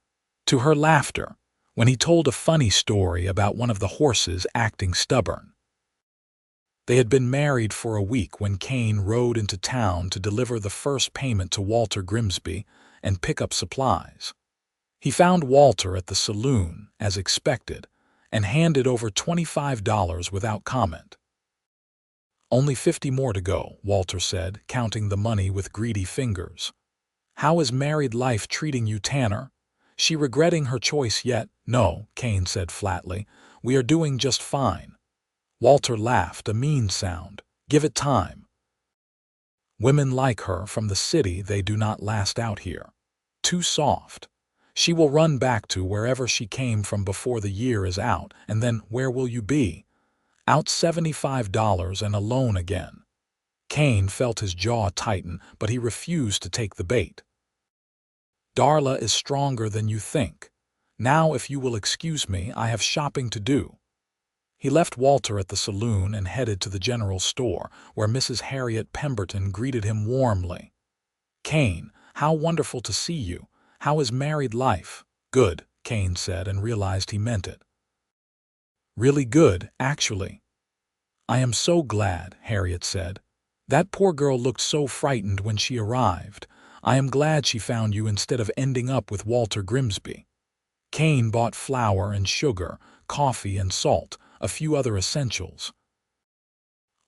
to her laughter, when he told a funny story about one of the horses acting stubborn. They had been married for a week when Kane rode into town to deliver the first payment to Walter Grimsby and pick up supplies. He found Walter at the saloon, as expected, and handed over $25 without comment. "Only 50 more to go," Walter said, counting the money with greedy fingers. "How is married life treating you, Tanner? She regretting her choice yet?" "No," Kane said flatly. "We are doing just fine." Walter laughed, a mean sound. "Give it time. Women like her from the city, they do not last out here. Too soft. She will run back to wherever she came from before the year is out, and then where will you be? Out $75 and alone again." Kane felt his jaw tighten, but he refused to take the bait. "Darla is stronger than you think. Now, if you will excuse me, I have shopping to do." He left Walter at the saloon and headed to the general store, where Mrs. Harriet Pemberton greeted him warmly. "Kane, how wonderful to see you. How is married life?" "Good," Kane said, and realized he meant it. "Really good, actually." "I am so glad," Harriet said. "That poor girl looked so frightened when she arrived. I am glad she found you instead of ending up with Walter Grimsby." Kane bought flour and sugar, coffee and salt, a few other essentials.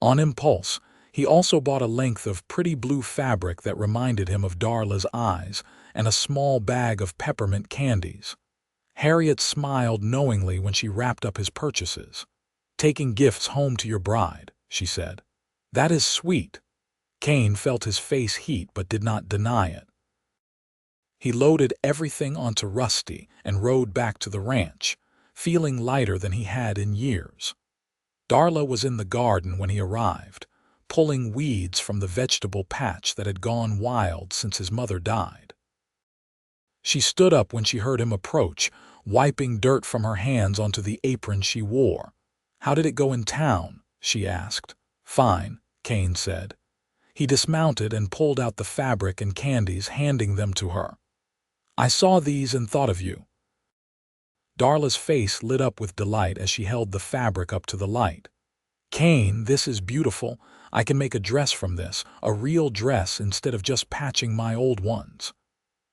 On impulse, He also bought a length of pretty blue fabric that reminded him of Darla's eyes and a small bag of peppermint candies. Harriet smiled knowingly when she wrapped up his purchases. "Taking gifts home to your bride," she said. "That is sweet." Kane felt his face heat but did not deny it. He loaded everything onto Rusty and rode back to the ranch, feeling lighter than he had in years. Darla was in the garden when he arrived, pulling weeds from the vegetable patch that had gone wild since his mother died. She stood up when she heard him approach, wiping dirt from her hands onto the apron she wore. "How did it go in town?" she asked. "Fine," Kane said. He dismounted and pulled out the fabric and candies, handing them to her. "I saw these and thought of you." Darla's face lit up with delight as she held the fabric up to the light. "Kane, this is beautiful. I can make a dress from this, a real dress instead of just patching my old ones."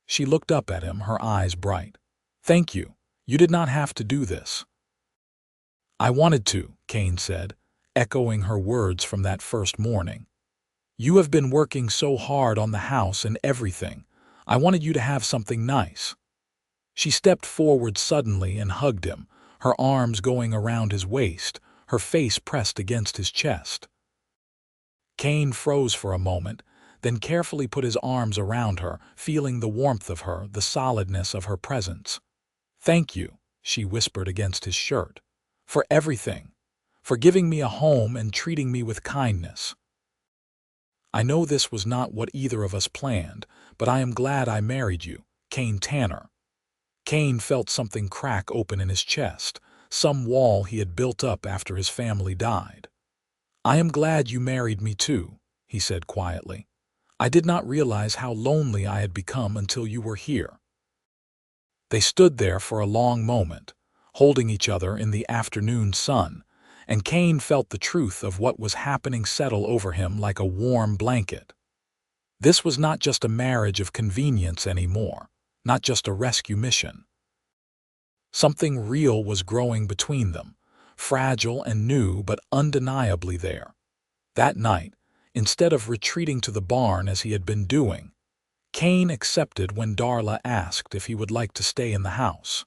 She looked up at him, her eyes bright. "Thank you. You did not have to do this." "I wanted to," Kane said, echoing her words from that first morning. "You have been working so hard on the house and everything. I wanted you to have something nice." She stepped forward suddenly and hugged him, her arms going around his waist, her face pressed against his chest. Kane froze for a moment, then carefully put his arms around her, feeling the warmth of her, the solidness of her presence. "Thank you," she whispered against his shirt, "for everything, for giving me a home and treating me with kindness. I know this was not what either of us planned, but I am glad I married you, Kane Tanner." Kane felt something crack open in his chest, some wall he had built up after his family died. "I am glad you married me too," he said quietly. "I did not realize how lonely I had become until you were here." They stood there for a long moment, holding each other in the afternoon sun, and Kane felt the truth of what was happening settle over him like a warm blanket. This was not just a marriage of convenience anymore, not just a rescue mission. Something real was growing between them, fragile and new but undeniably there. That night, instead of retreating to the barn as he had been doing, Kane accepted when Darla asked if he would like to stay in the house.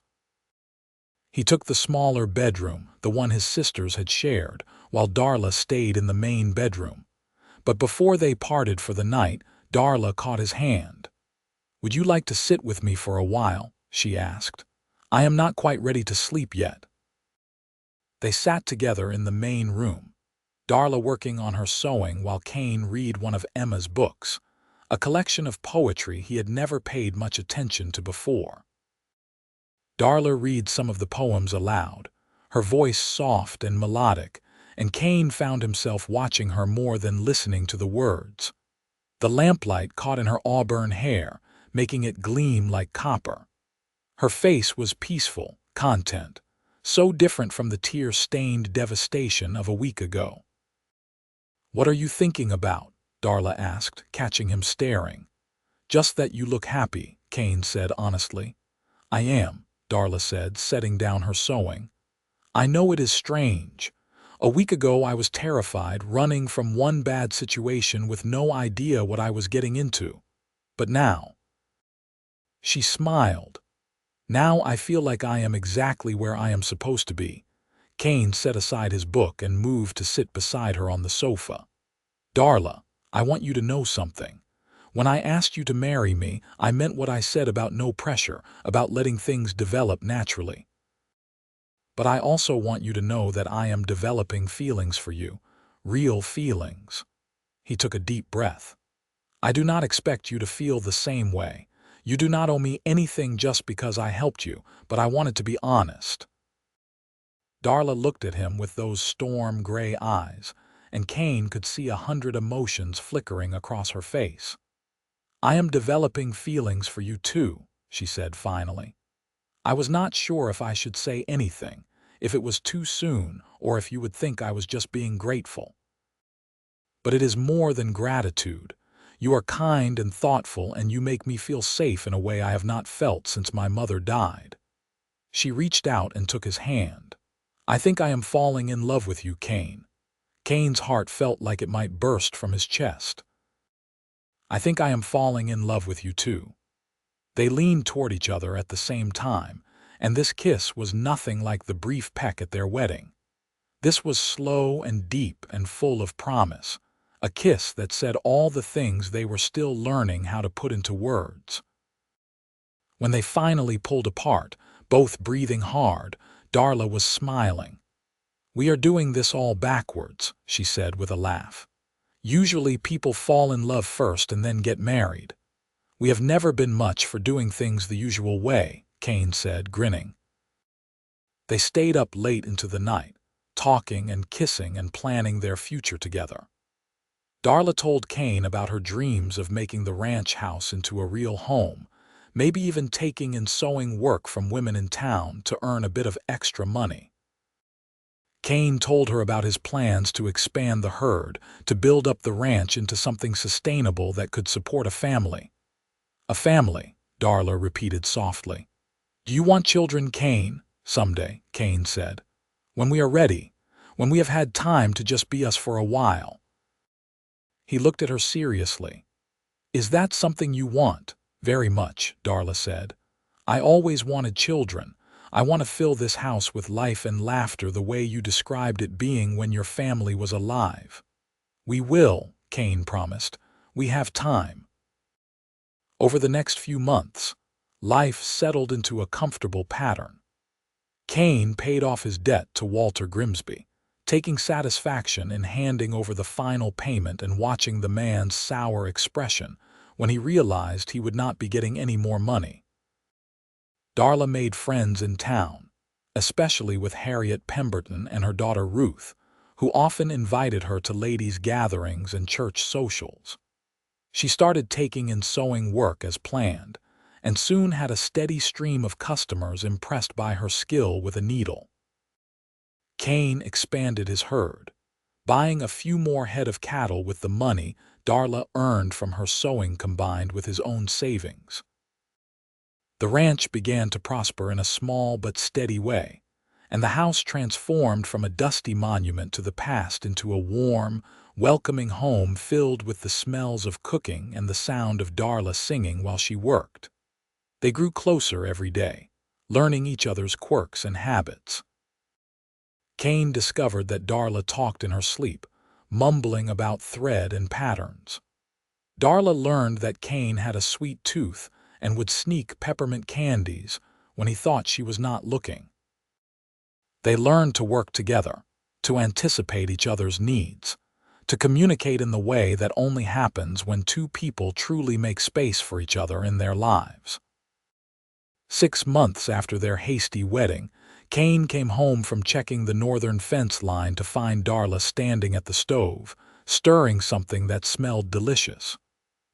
He took the smaller bedroom, the one his sisters had shared, while Darla stayed in the main bedroom. But before they parted for the night, Darla caught his hand. "Would you like to sit with me for a while?" she asked. "I am not quite ready to sleep yet." They sat together in the main room, Darla working on her sewing while Kane read one of Emma's books, a collection of poetry he had never paid much attention to before. Darla read some of the poems aloud, her voice soft and melodic, and Kane found himself watching her more than listening to the words. The lamplight caught in her auburn hair, making it gleam like copper. Her face was peaceful, content, so different from the tear-stained devastation of a week ago. "What are you thinking about?" Darla asked, catching him staring. "Just that you look happy," Kane said honestly. "I am," Darla said, setting down her sewing. "I know it is strange. A week ago I was terrified, running from one bad situation with no idea what I was getting into. But now—" She smiled. "Now I feel like I am exactly where I am supposed to be." Kane set aside his book and moved to sit beside her on the sofa. "Darla, I want you to know something. When I asked you to marry me, I meant what I said about no pressure, about letting things develop naturally. But I also want you to know that I am developing feelings for you, real feelings." He took a deep breath. "I do not expect you to feel the same way. You do not owe me anything just because I helped you, but I wanted to be honest." Darla looked at him with those storm-gray eyes, and Kane could see 100 emotions flickering across her face. "I am developing feelings for you too," she said finally. "I was not sure if I should say anything, if it was too soon, or if you would think I was just being grateful. But it is more than gratitude. You are kind and thoughtful, and you make me feel safe in a way I have not felt since my mother died." She reached out and took his hand. "I think I am falling in love with you, Kane." Kane's heart felt like it might burst from his chest. "I think I am falling in love with you too." They leaned toward each other at the same time, and this kiss was nothing like the brief peck at their wedding. This was slow and deep and full of promise, a kiss that said all the things they were still learning how to put into words. When they finally pulled apart, both breathing hard, Darla was smiling. "We are doing this all backwards," she said with a laugh. "Usually people fall in love first and then get married. We have never been much for doing things the usual way," Kane said, grinning. They stayed up late into the night, talking and kissing and planning their future together. Darla told Kane about her dreams of making the ranch house into a real home, maybe even taking in sewing work from women in town to earn a bit of extra money. Kane told her about his plans to expand the herd, to build up the ranch into something sustainable that could support a family. "A family," Darla repeated softly. "Do you want children, Kane?" "Someday," Kane said. "When we are ready, when we have had time to just be us for a while." He looked at her seriously. "Is that something you want?" "Very much," Darla said. "I always wanted children. I want to fill this house with life and laughter the way you described it being when your family was alive." "We will," Kane promised. "We have time." Over the next few months, life settled into a comfortable pattern. Kane paid off his debt to Walter Grimsby, taking satisfaction in handing over the final payment and watching the man's sour expression when he realized he would not be getting any more money. Darla made friends in town, especially with Harriet Pemberton and her daughter Ruth, who often invited her to ladies' gatherings and church socials. She started taking in sewing work as planned, and soon had a steady stream of customers impressed by her skill with a needle. Kane expanded his herd, buying a few more head of cattle with the money Darla earned from her sewing combined with his own savings. The ranch began to prosper in a small but steady way, and the house transformed from a dusty monument to the past into a warm, welcoming home filled with the smells of cooking and the sound of Darla singing while she worked. They grew closer every day, learning each other's quirks and habits. Kane discovered that Darla talked in her sleep, mumbling about thread and patterns. Darla learned that Kane had a sweet tooth and would sneak peppermint candies when he thought she was not looking. They learned to work together, to anticipate each other's needs, to communicate in the way that only happens when two people truly make space for each other in their lives. 6 months after their hasty wedding, Kane came home from checking the northern fence line to find Darla standing at the stove, stirring something that smelled delicious.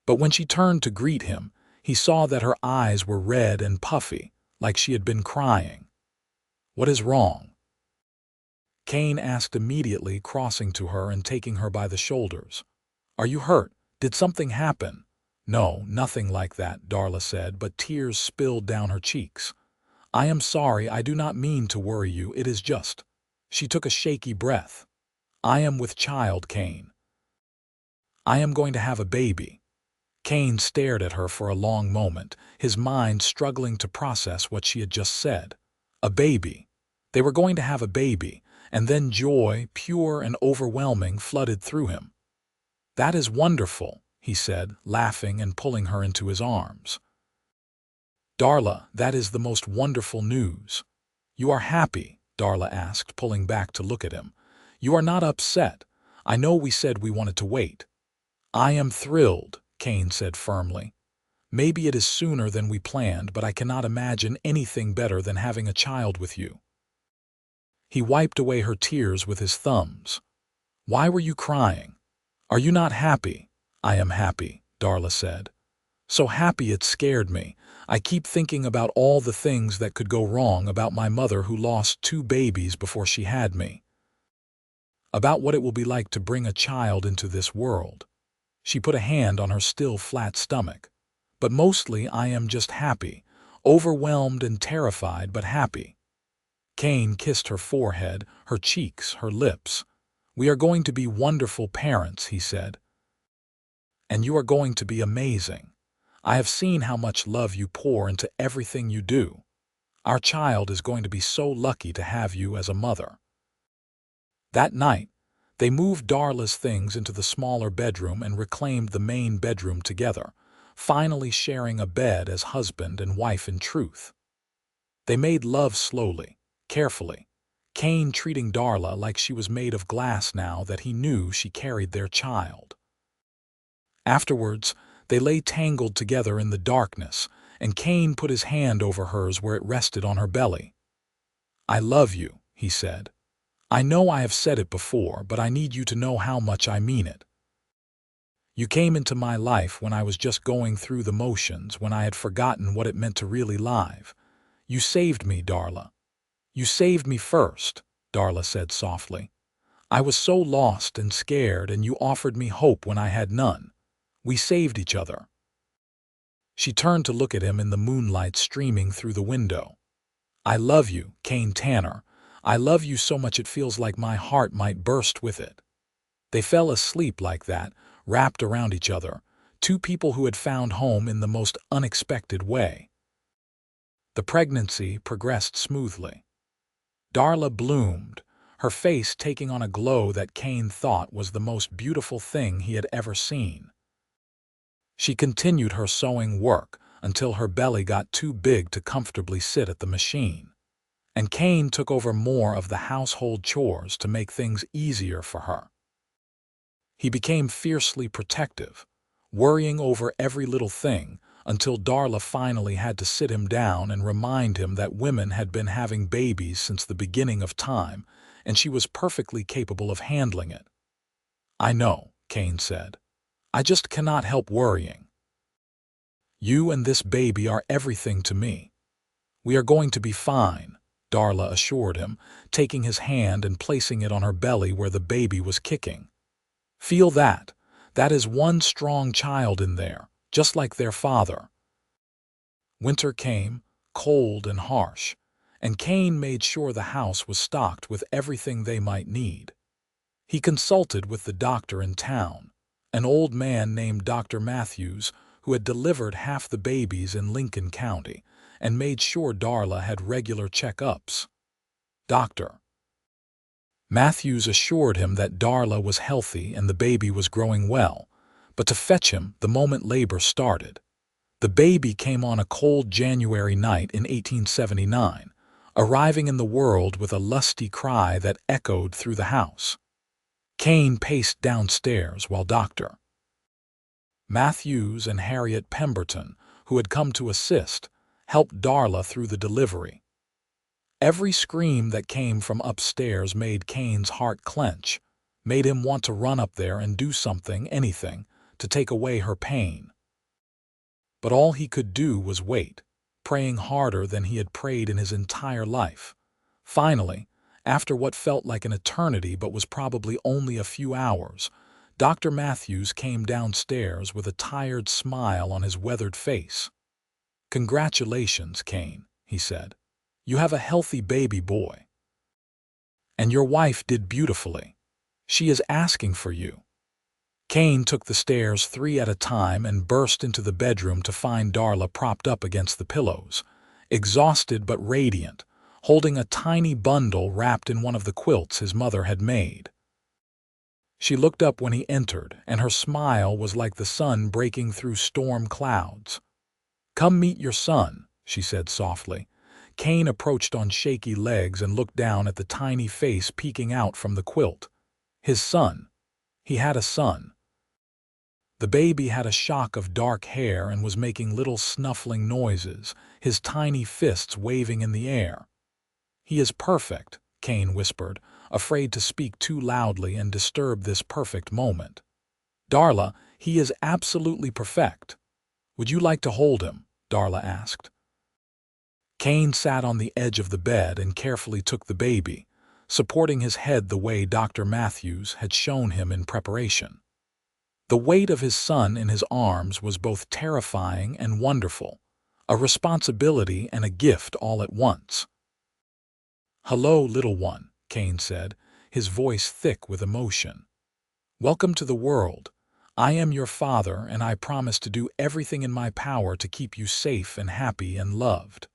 But when she turned to greet him, he saw that her eyes were red and puffy, like she had been crying. "What is wrong?" Kane asked immediately, crossing to her and taking her by the shoulders. "Are you hurt? Did something happen?" "No, nothing like that," Darla said, but tears spilled down her cheeks. "I am sorry, I do not mean to worry you, it is just—" She took a shaky breath. "I am with child, Kane. I am going to have a baby." Kane stared at her for a long moment, his mind struggling to process what she had just said. A baby. They were going to have a baby, and then joy, pure and overwhelming, flooded through him. "That is wonderful," he said, laughing and pulling her into his arms. "Darla, that is the most wonderful news." "You are happy?" Darla asked, pulling back to look at him. "You are not upset? I know we said we wanted to wait." "I am thrilled," Kane said firmly. "Maybe it is sooner than we planned, but I cannot imagine anything better than having a child with you." He wiped away her tears with his thumbs. "Why were you crying? Are you not happy?" "I am happy," Darla said. "So happy it scared me. I keep thinking about all the things that could go wrong, about my mother who lost 2 babies before she had me. About what it will be like to bring a child into this world." She put a hand on her still flat stomach. "But mostly I am just happy, overwhelmed and terrified, but happy." Kane kissed her forehead, her cheeks, her lips. "We are going to be wonderful parents," he said. "And you are going to be amazing. I have seen how much love you pour into everything you do. Our child is going to be so lucky to have you as a mother." That night, they moved Darla's things into the smaller bedroom and reclaimed the main bedroom together, finally sharing a bed as husband and wife in truth. They made love slowly, carefully, Kane treating Darla like she was made of glass now that he knew she carried their child. Afterwards, they lay tangled together in the darkness, and Kane put his hand over hers where it rested on her belly. "I love you," he said. "I know I have said it before, but I need you to know how much I mean it. You came into my life when I was just going through the motions, when I had forgotten what it meant to really live. You saved me, Darla. You saved me first," Darla said softly. "I was so lost and scared, and you offered me hope when I had none. We saved each other." She turned to look at him in the moonlight streaming through the window. "I love you, Kane Tanner. I love you so much it feels like my heart might burst with it." They fell asleep like that, wrapped around each other, two people who had found home in the most unexpected way. The pregnancy progressed smoothly. Darla bloomed, her face taking on a glow that Kane thought was the most beautiful thing he had ever seen. She continued her sewing work until her belly got too big to comfortably sit at the machine, and Kane took over more of the household chores to make things easier for her. He became fiercely protective, worrying over every little thing until Darla finally had to sit him down and remind him that women had been having babies since the beginning of time, and she was perfectly capable of handling it. "I know," Kane said. "I just cannot help worrying. You and this baby are everything to me." "We are going to be fine," Darla assured him, taking his hand and placing it on her belly where the baby was kicking. "Feel that. That is one strong child in there, just like their father." Winter came, cold and harsh, and Kane made sure the house was stocked with everything they might need. He consulted with the doctor in town, an old man named Dr. Matthews, who had delivered half the babies in Lincoln County, and made sure Darla had regular checkups. Dr. Matthews assured him that Darla was healthy and the baby was growing well, but to fetch him the moment labor started. The baby came on a cold January night in 1879, arriving in the world with a lusty cry that echoed through the house. Kane paced downstairs while Dr. Matthews and Harriet Pemberton, who had come to assist, helped Darla through the delivery. Every scream that came from upstairs made Kane's heart clench, made him want to run up there and do something, anything, to take away her pain. But all he could do was wait, praying harder than he had prayed in his entire life. Finally, after what felt like an eternity but was probably only a few hours, Dr. Matthews came downstairs with a tired smile on his weathered face. "Congratulations, Kane," he said. "You have a healthy baby boy. And your wife did beautifully. She is asking for you." Kane took the stairs 3 at a time and burst into the bedroom to find Darla propped up against the pillows, exhausted but radiant, holding a tiny bundle wrapped in one of the quilts his mother had made. She looked up when he entered, and her smile was like the sun breaking through storm clouds. "Come meet your son," she said softly. Kane approached on shaky legs and looked down at the tiny face peeking out from the quilt. His son. He had a son. The baby had a shock of dark hair and was making little snuffling noises, his tiny fists waving in the air. "He is perfect," Kane whispered, afraid to speak too loudly and disturb this perfect moment. "Darla, he is absolutely perfect. Would you like to hold him?" Darla asked. Kane sat on the edge of the bed and carefully took the baby, supporting his head the way Dr. Matthews had shown him in preparation. The weight of his son in his arms was both terrifying and wonderful, a responsibility and a gift all at once. "Hello, little one," Kane said, his voice thick with emotion. "Welcome to the world. I am your father, and I promise to do everything in my power to keep you safe and happy and loved."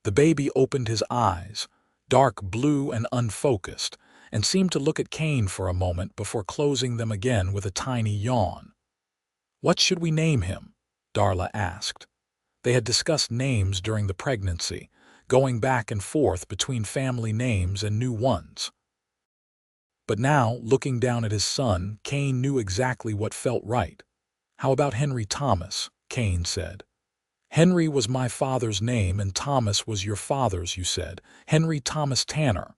The baby opened his eyes, dark blue and unfocused, and seemed to look at Kane for a moment before closing them again with a tiny yawn. "What should we name him?" Darla asked. They had discussed names during the pregnancy, going back and forth between family names and new ones. But now, looking down at his son, Kane knew exactly what felt right. "How about Henry Thomas?" Kane said. "Henry was my father's name and Thomas was your father's, you said. Henry Thomas Tanner."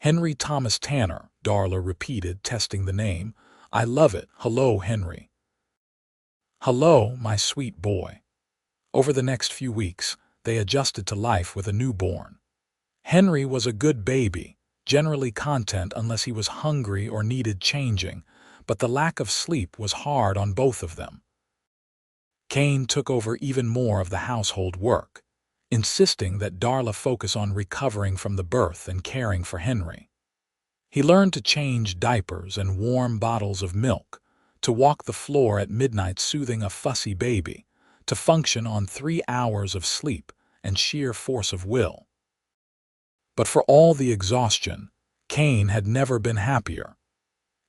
"Henry Thomas Tanner," Darla repeated, testing the name. "I love it. Hello, Henry." "Hello, my sweet boy." Over the next few weeks, they adjusted to life with a newborn. Henry was a good baby, generally content unless he was hungry or needed changing, but the lack of sleep was hard on both of them. Kane took over even more of the household work, insisting that Darla focus on recovering from the birth and caring for Henry. He learned to change diapers and warm bottles of milk, to walk the floor at midnight soothing a fussy baby, to function on 3 hours of sleep and sheer force of will. But for all the exhaustion, Kane had never been happier.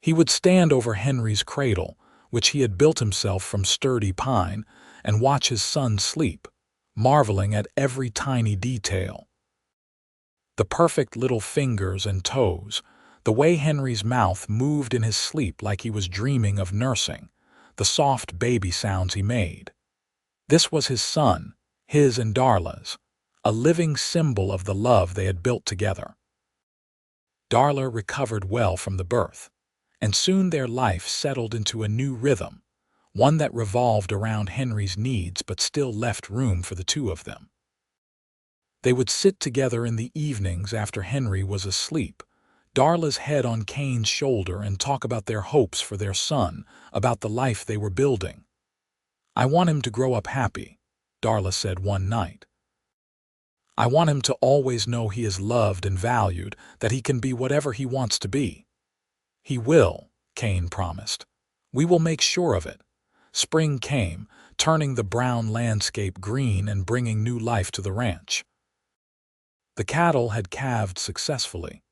He would stand over Henry's cradle, which he had built himself from sturdy pine, and watch his son sleep, marveling at every tiny detail. The perfect little fingers and toes, the way Henry's mouth moved in his sleep like he was dreaming of nursing, the soft baby sounds he made. This was his son, his and Darla's, a living symbol of the love they had built together. Darla recovered well from the birth, and soon their life settled into a new rhythm, one that revolved around Henry's needs but still left room for the two of them. They would sit together in the evenings after Henry was asleep, Darla's head on Kane's shoulder, and talk about their hopes for their son, about the life they were building. "I want him to grow up happy," Darla said one night. "I want him to always know he is loved and valued, that he can be whatever he wants to be." "He will," Kane promised. "We will make sure of it." Spring came, turning the brown landscape green and bringing new life to the ranch. The cattle had calved successfully,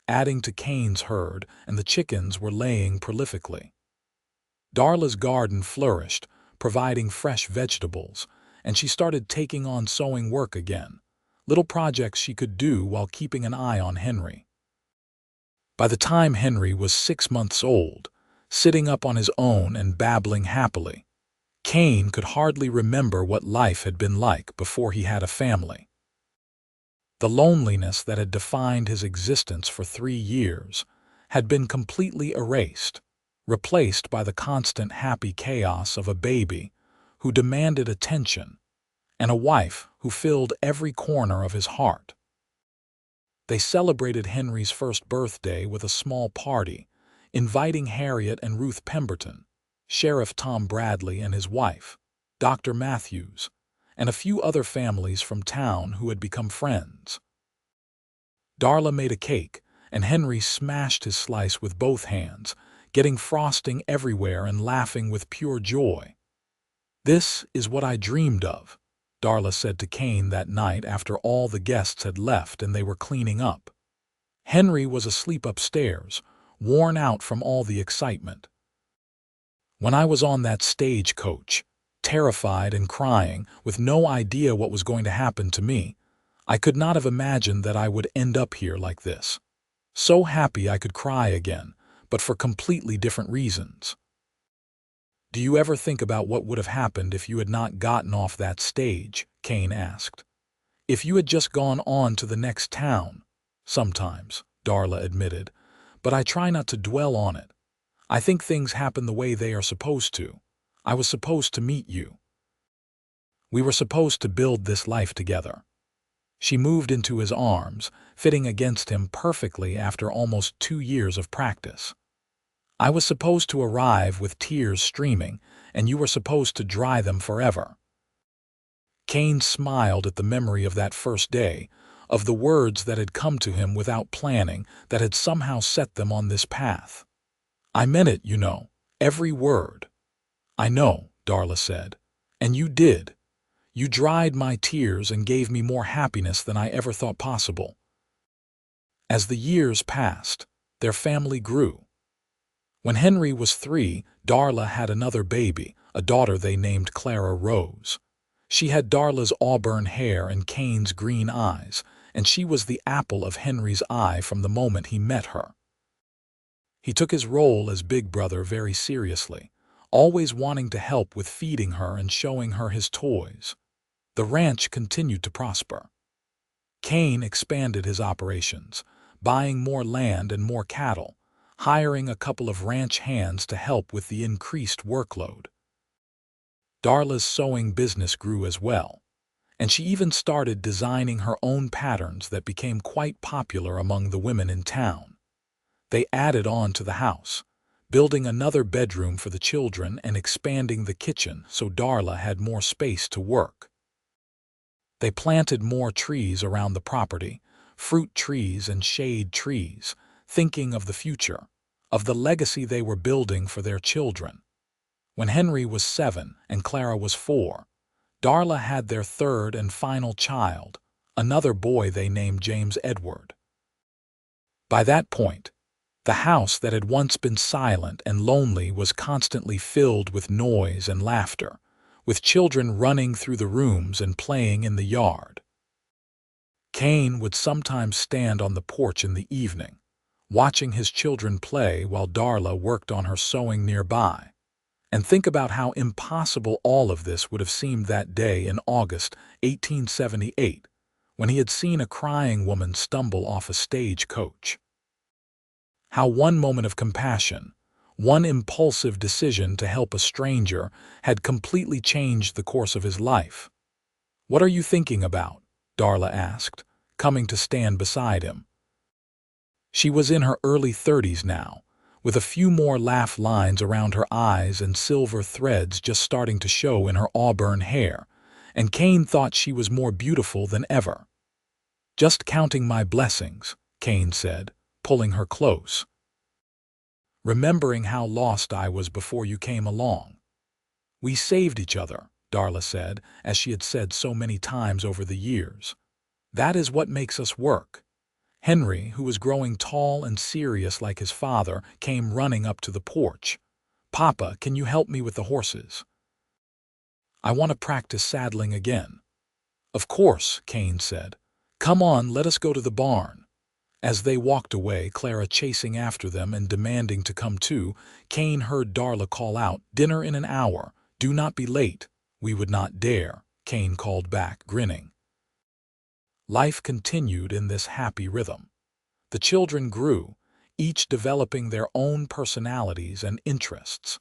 adding to Kane's herd, and the chickens were laying prolifically. Darla's garden flourished, providing fresh vegetables, and she started taking on sewing work again, little projects she could do while keeping an eye on Henry. By the time Henry was 6 months old, sitting up on his own and babbling happily, Kane could hardly remember what life had been like before he had a family. The loneliness that had defined his existence for 3 years had been completely erased, replaced by the constant happy chaos of a baby who demanded attention and a wife who filled every corner of his heart. They celebrated Henry's first birthday with a small party, inviting Harriet and Ruth Pemberton, Sheriff Tom Bradley and his wife, Dr. Matthews, and a few other families from town who had become friends. Darla made a cake, and Henry smashed his slice with both hands, getting frosting everywhere and laughing with pure joy. "This is what I dreamed of," Darla said to Kane that night after all the guests had left and they were cleaning up. Henry was asleep upstairs, worn out from all the excitement. "When I was on that stagecoach, terrified and crying, with no idea what was going to happen to me, I could not have imagined that I would end up here like this. So happy I could cry again, but for completely different reasons." "Do you ever think about what would have happened if you had not gotten off that stage?" Kane asked. "If you had just gone on to the next town?" "Sometimes," Darla admitted, "but I try not to dwell on it. I think things happen the way they are supposed to. I was supposed to meet you. We were supposed to build this life together." She moved into his arms, fitting against him perfectly after almost 2 years of practice. "I was supposed to arrive with tears streaming, and you were supposed to dry them forever." Kane smiled at the memory of that first day, of the words that had come to him without planning, that had somehow set them on this path. "I meant it, you know, every word." "I know," Darla said. "And you did. You dried my tears and gave me more happiness than I ever thought possible." As the years passed, their family grew. When Henry was 3, Darla had another baby, a daughter they named Clara Rose. She had Darla's auburn hair and Kane's green eyes, and she was the apple of Henry's eye from the moment he met her. He took his role as big brother very seriously, always wanting to help with feeding her and showing her his toys. The ranch continued to prosper. Kane expanded his operations, buying more land and more cattle, hiring a couple of ranch hands to help with the increased workload. Darla's sewing business grew as well, and she even started designing her own patterns that became quite popular among the women in town. They added on to the house, building another bedroom for the children and expanding the kitchen so Darla had more space to work. They planted more trees around the property, fruit trees and shade trees, thinking of the future, of the legacy they were building for their children. When Henry was 7 and Clara was 4, Darla had their third and final child, another boy they named James Edward. By that point, the house that had once been silent and lonely was constantly filled with noise and laughter, with children running through the rooms and playing in the yard. Kane would sometimes stand on the porch in the evening, watching his children play while Darla worked on her sewing nearby, and think about how impossible all of this would have seemed that day in August 1878, when he had seen a crying woman stumble off a stagecoach. How one moment of compassion, one impulsive decision to help a stranger, had completely changed the course of his life. "What are you thinking about?" Darla asked, coming to stand beside him. She was in her early 30s now, with a few more laugh lines around her eyes and silver threads just starting to show in her auburn hair, and Kane thought she was more beautiful than ever. "Just counting my blessings," Kane said, pulling her close. "Remembering how lost I was before you came along." "We saved each other," Darla said, as she had said so many times over the years. "That is what makes us work." Henry, who was growing tall and serious like his father, came running up to the porch. "Papa, can you help me with the horses? I want to practice saddling again." "Of course," Kane said. "Come on, let us go to the barn." As they walked away, Clara chasing after them and demanding to come too, Kane heard Darla call out, "Dinner in an hour. Do not be late." "We would not dare," Kane called back, grinning. Life continued in this happy rhythm. The children grew, each developing their own personalities and interests.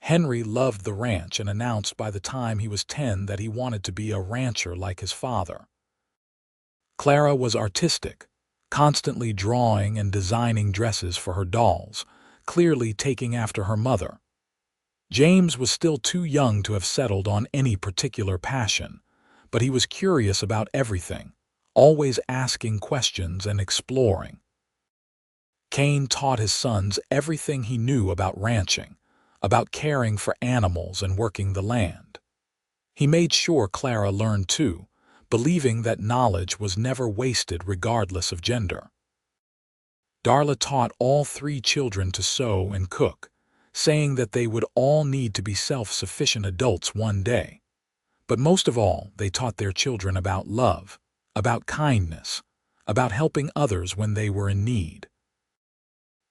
Henry loved the ranch and announced by the time he was 10 that he wanted to be a rancher like his father. Clara was artistic, constantly drawing and designing dresses for her dolls, clearly taking after her mother. James was still too young to have settled on any particular passion, but he was curious about everything, always asking questions and exploring. Kane taught his sons everything he knew about ranching, about caring for animals and working the land. He made sure Clara learned too, believing that knowledge was never wasted regardless of gender. Darla taught all 3 children to sew and cook, saying that they would all need to be self-sufficient adults one day. But most of all, they taught their children about love, about kindness, about helping others when they were in need.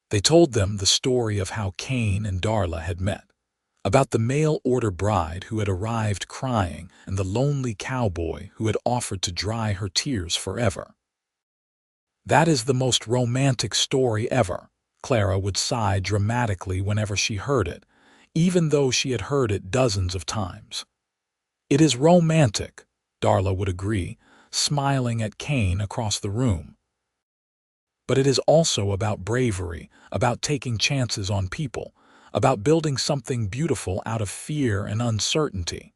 They told them the story of how Kane and Darla had met, about the mail-order bride who had arrived crying and the lonely cowboy who had offered to dry her tears forever. "That is the most romantic story ever," Clara would sigh dramatically whenever she heard it, even though she had heard it dozens of times. "It is romantic," Darla would agree, smiling at Kane across the room. "But it is also about bravery, about taking chances on people, about building something beautiful out of fear and uncertainty."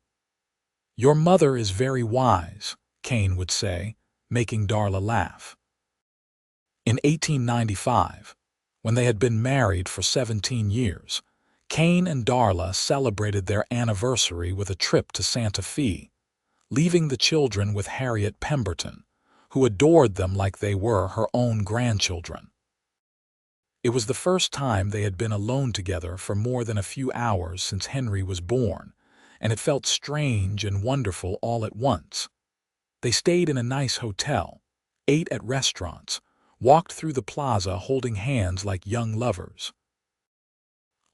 "Your mother is very wise," Kane would say, making Darla laugh. In 1895, when they had been married for 17 years, Kane and Darla celebrated their anniversary with a trip to Santa Fe, leaving the children with Harriet Pemberton, who adored them like they were her own grandchildren. It was the first time they had been alone together for more than a few hours since Henry was born, and it felt strange and wonderful all at once. They stayed in a nice hotel, ate at restaurants, walked through the plaza holding hands like young lovers.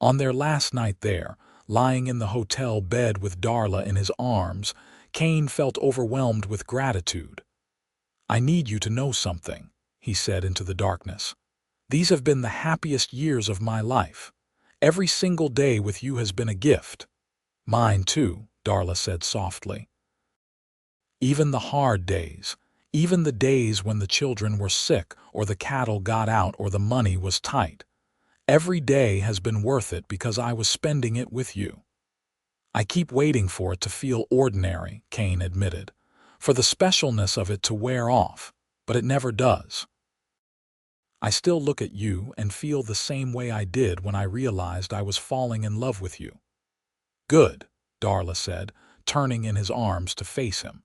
On their last night there, lying in the hotel bed with Darla in his arms, Kane felt overwhelmed with gratitude. "I need you to know something," he said into the darkness. "These have been the happiest years of my life. Every single day with you has been a gift." "Mine too," Darla said softly. "Even the hard days, even the days when the children were sick or the cattle got out or the money was tight. Every day has been worth it because I was spending it with you." "I keep waiting for it to feel ordinary," Kane admitted, "for the specialness of it to wear off, but it never does. I still look at you and feel the same way I did when I realized I was falling in love with you." "Good," Darla said, turning in his arms to face him.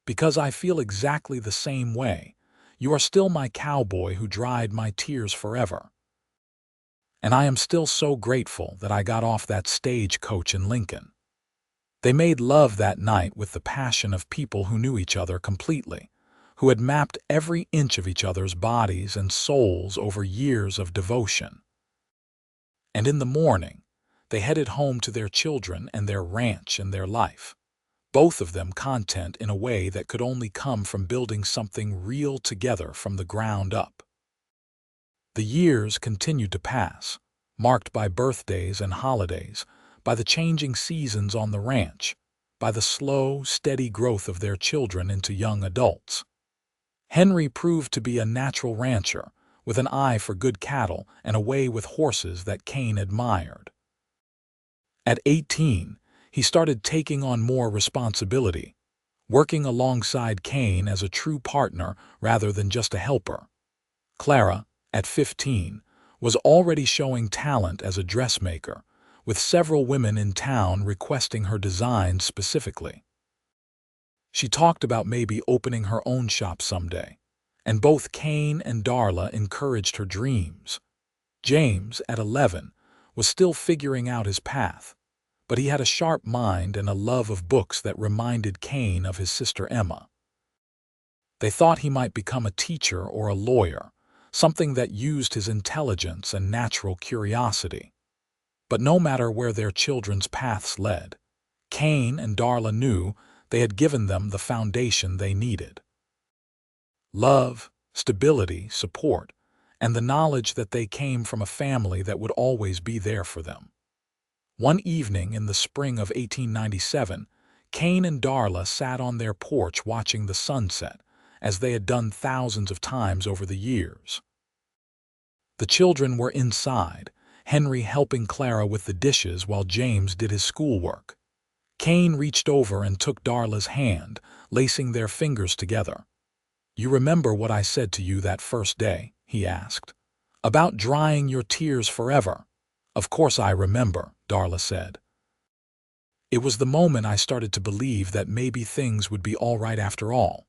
"Because I feel exactly the same way. You are still my cowboy who dried my tears forever. And I am still so grateful that I got off that stagecoach in Lincoln." They made love that night with the passion of people who knew each other completely, who had mapped every inch of each other's bodies and souls over years of devotion. And in the morning, they headed home to their children and their ranch and their life, both of them content in a way that could only come from building something real together from the ground up. The years continued to pass, marked by birthdays and holidays, by the changing seasons on the ranch, by the slow, steady growth of their children into young adults. Henry proved to be a natural rancher, with an eye for good cattle and a way with horses that Kane admired. At 18, he started taking on more responsibility, working alongside Kane as a true partner rather than just a helper. Clara, at 15, was already showing talent as a dressmaker, with several women in town requesting her designs specifically. She talked about maybe opening her own shop someday, and both Kane and Darla encouraged her dreams. James, at 11, was still figuring out his path, but he had a sharp mind and a love of books that reminded Kane of his sister Emma. They thought he might become a teacher or a lawyer, something that used his intelligence and natural curiosity. But no matter where their children's paths led, Kane and Darla knew they had given them the foundation they needed. Love, stability, support, and the knowledge that they came from a family that would always be there for them. One evening in the spring of 1897, Kane and Darla sat on their porch watching the sunset, as they had done thousands of times over the years. The children were inside, Henry helping Clara with the dishes while James did his schoolwork. Kane reached over and took Darla's hand, lacing their fingers together. "You remember what I said to you that first day?" he asked. "About drying your tears forever." "Of course I remember," Darla said. "It was the moment I started to believe that maybe things would be all right after all."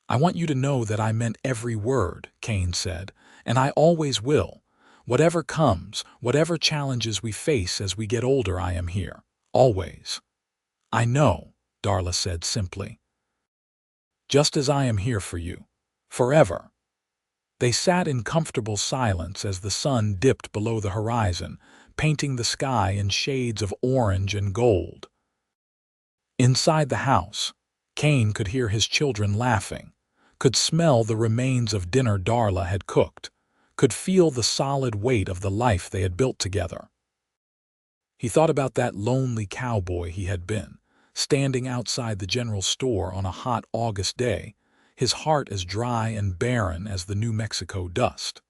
"I want you to know that I meant every word," Kane said, "and I always will. Whatever comes, whatever challenges we face as we get older, I am here. Always." "I know," Darla said simply. "Just as I am here for you. Forever." They sat in comfortable silence as the sun dipped below the horizon, painting the sky in shades of orange and gold. Inside the house, Kane could hear his children laughing, could smell the remains of dinner Darla had cooked, could feel the solid weight of the life they had built together. He thought about that lonely cowboy he had been, standing outside the general store on a hot August day, his heart as dry and barren as the New Mexico dust.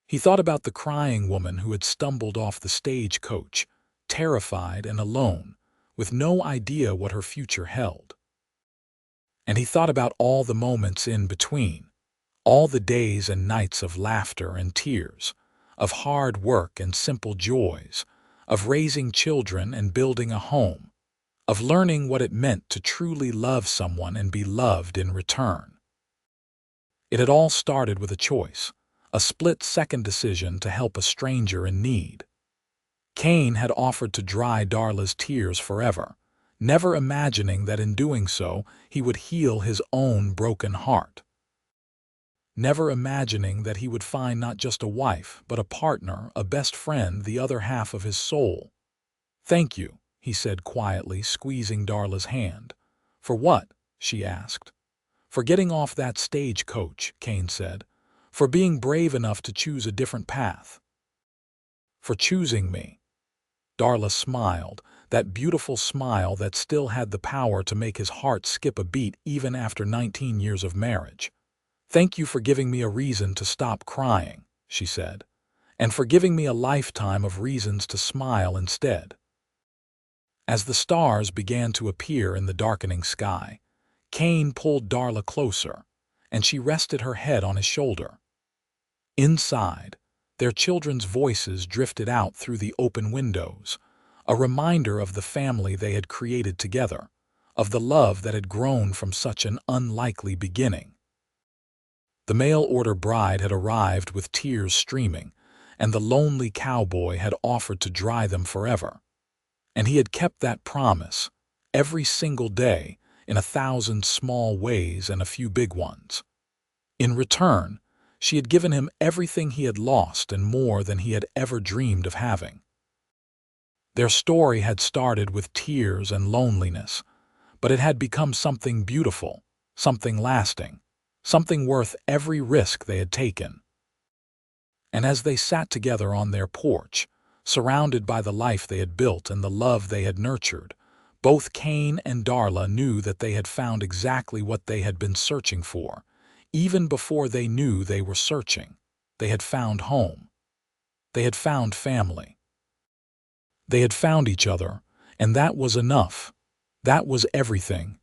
He thought about the crying woman who had stumbled off the stagecoach, terrified and alone, with no idea what her future held. And he thought about all the moments in between, all the days and nights of laughter and tears, of hard work and simple joys, of raising children and building a home, of learning what it meant to truly love someone and be loved in return. It had all started with a choice, a split-second decision to help a stranger in need. Kane had offered to dry Darla's tears forever, never imagining that in doing so he would heal his own broken heart. Never imagining that he would find not just a wife, but a partner, a best friend, the other half of his soul. "Thank you," he said quietly, squeezing Darla's hand. "For what?" she asked. "For getting off that stagecoach," Kane said. "For being brave enough to choose a different path. For choosing me." Darla smiled, that beautiful smile that still had the power to make his heart skip a beat even after 19 years of marriage. "Thank you for giving me a reason to stop crying," she said, "and for giving me a lifetime of reasons to smile instead." As the stars began to appear in the darkening sky, Kane pulled Darla closer, and she rested her head on his shoulder. Inside, their children's voices drifted out through the open windows, a reminder of the family they had created together, of the love that had grown from such an unlikely beginning. The mail-order bride had arrived with tears streaming, and the lonely cowboy had offered to dry them forever. And he had kept that promise, every single day, in 1,000 small ways and a few big ones. In return, she had given him everything he had lost and more than he had ever dreamed of having. Their story had started with tears and loneliness, but it had become something beautiful, something lasting, something worth every risk they had taken. And as they sat together on their porch, surrounded by the life they had built and the love they had nurtured, both Kane and Darla knew that they had found exactly what they had been searching for. Even before they knew they were searching, they had found home. They had found family. They had found each other, and that was enough. That was everything,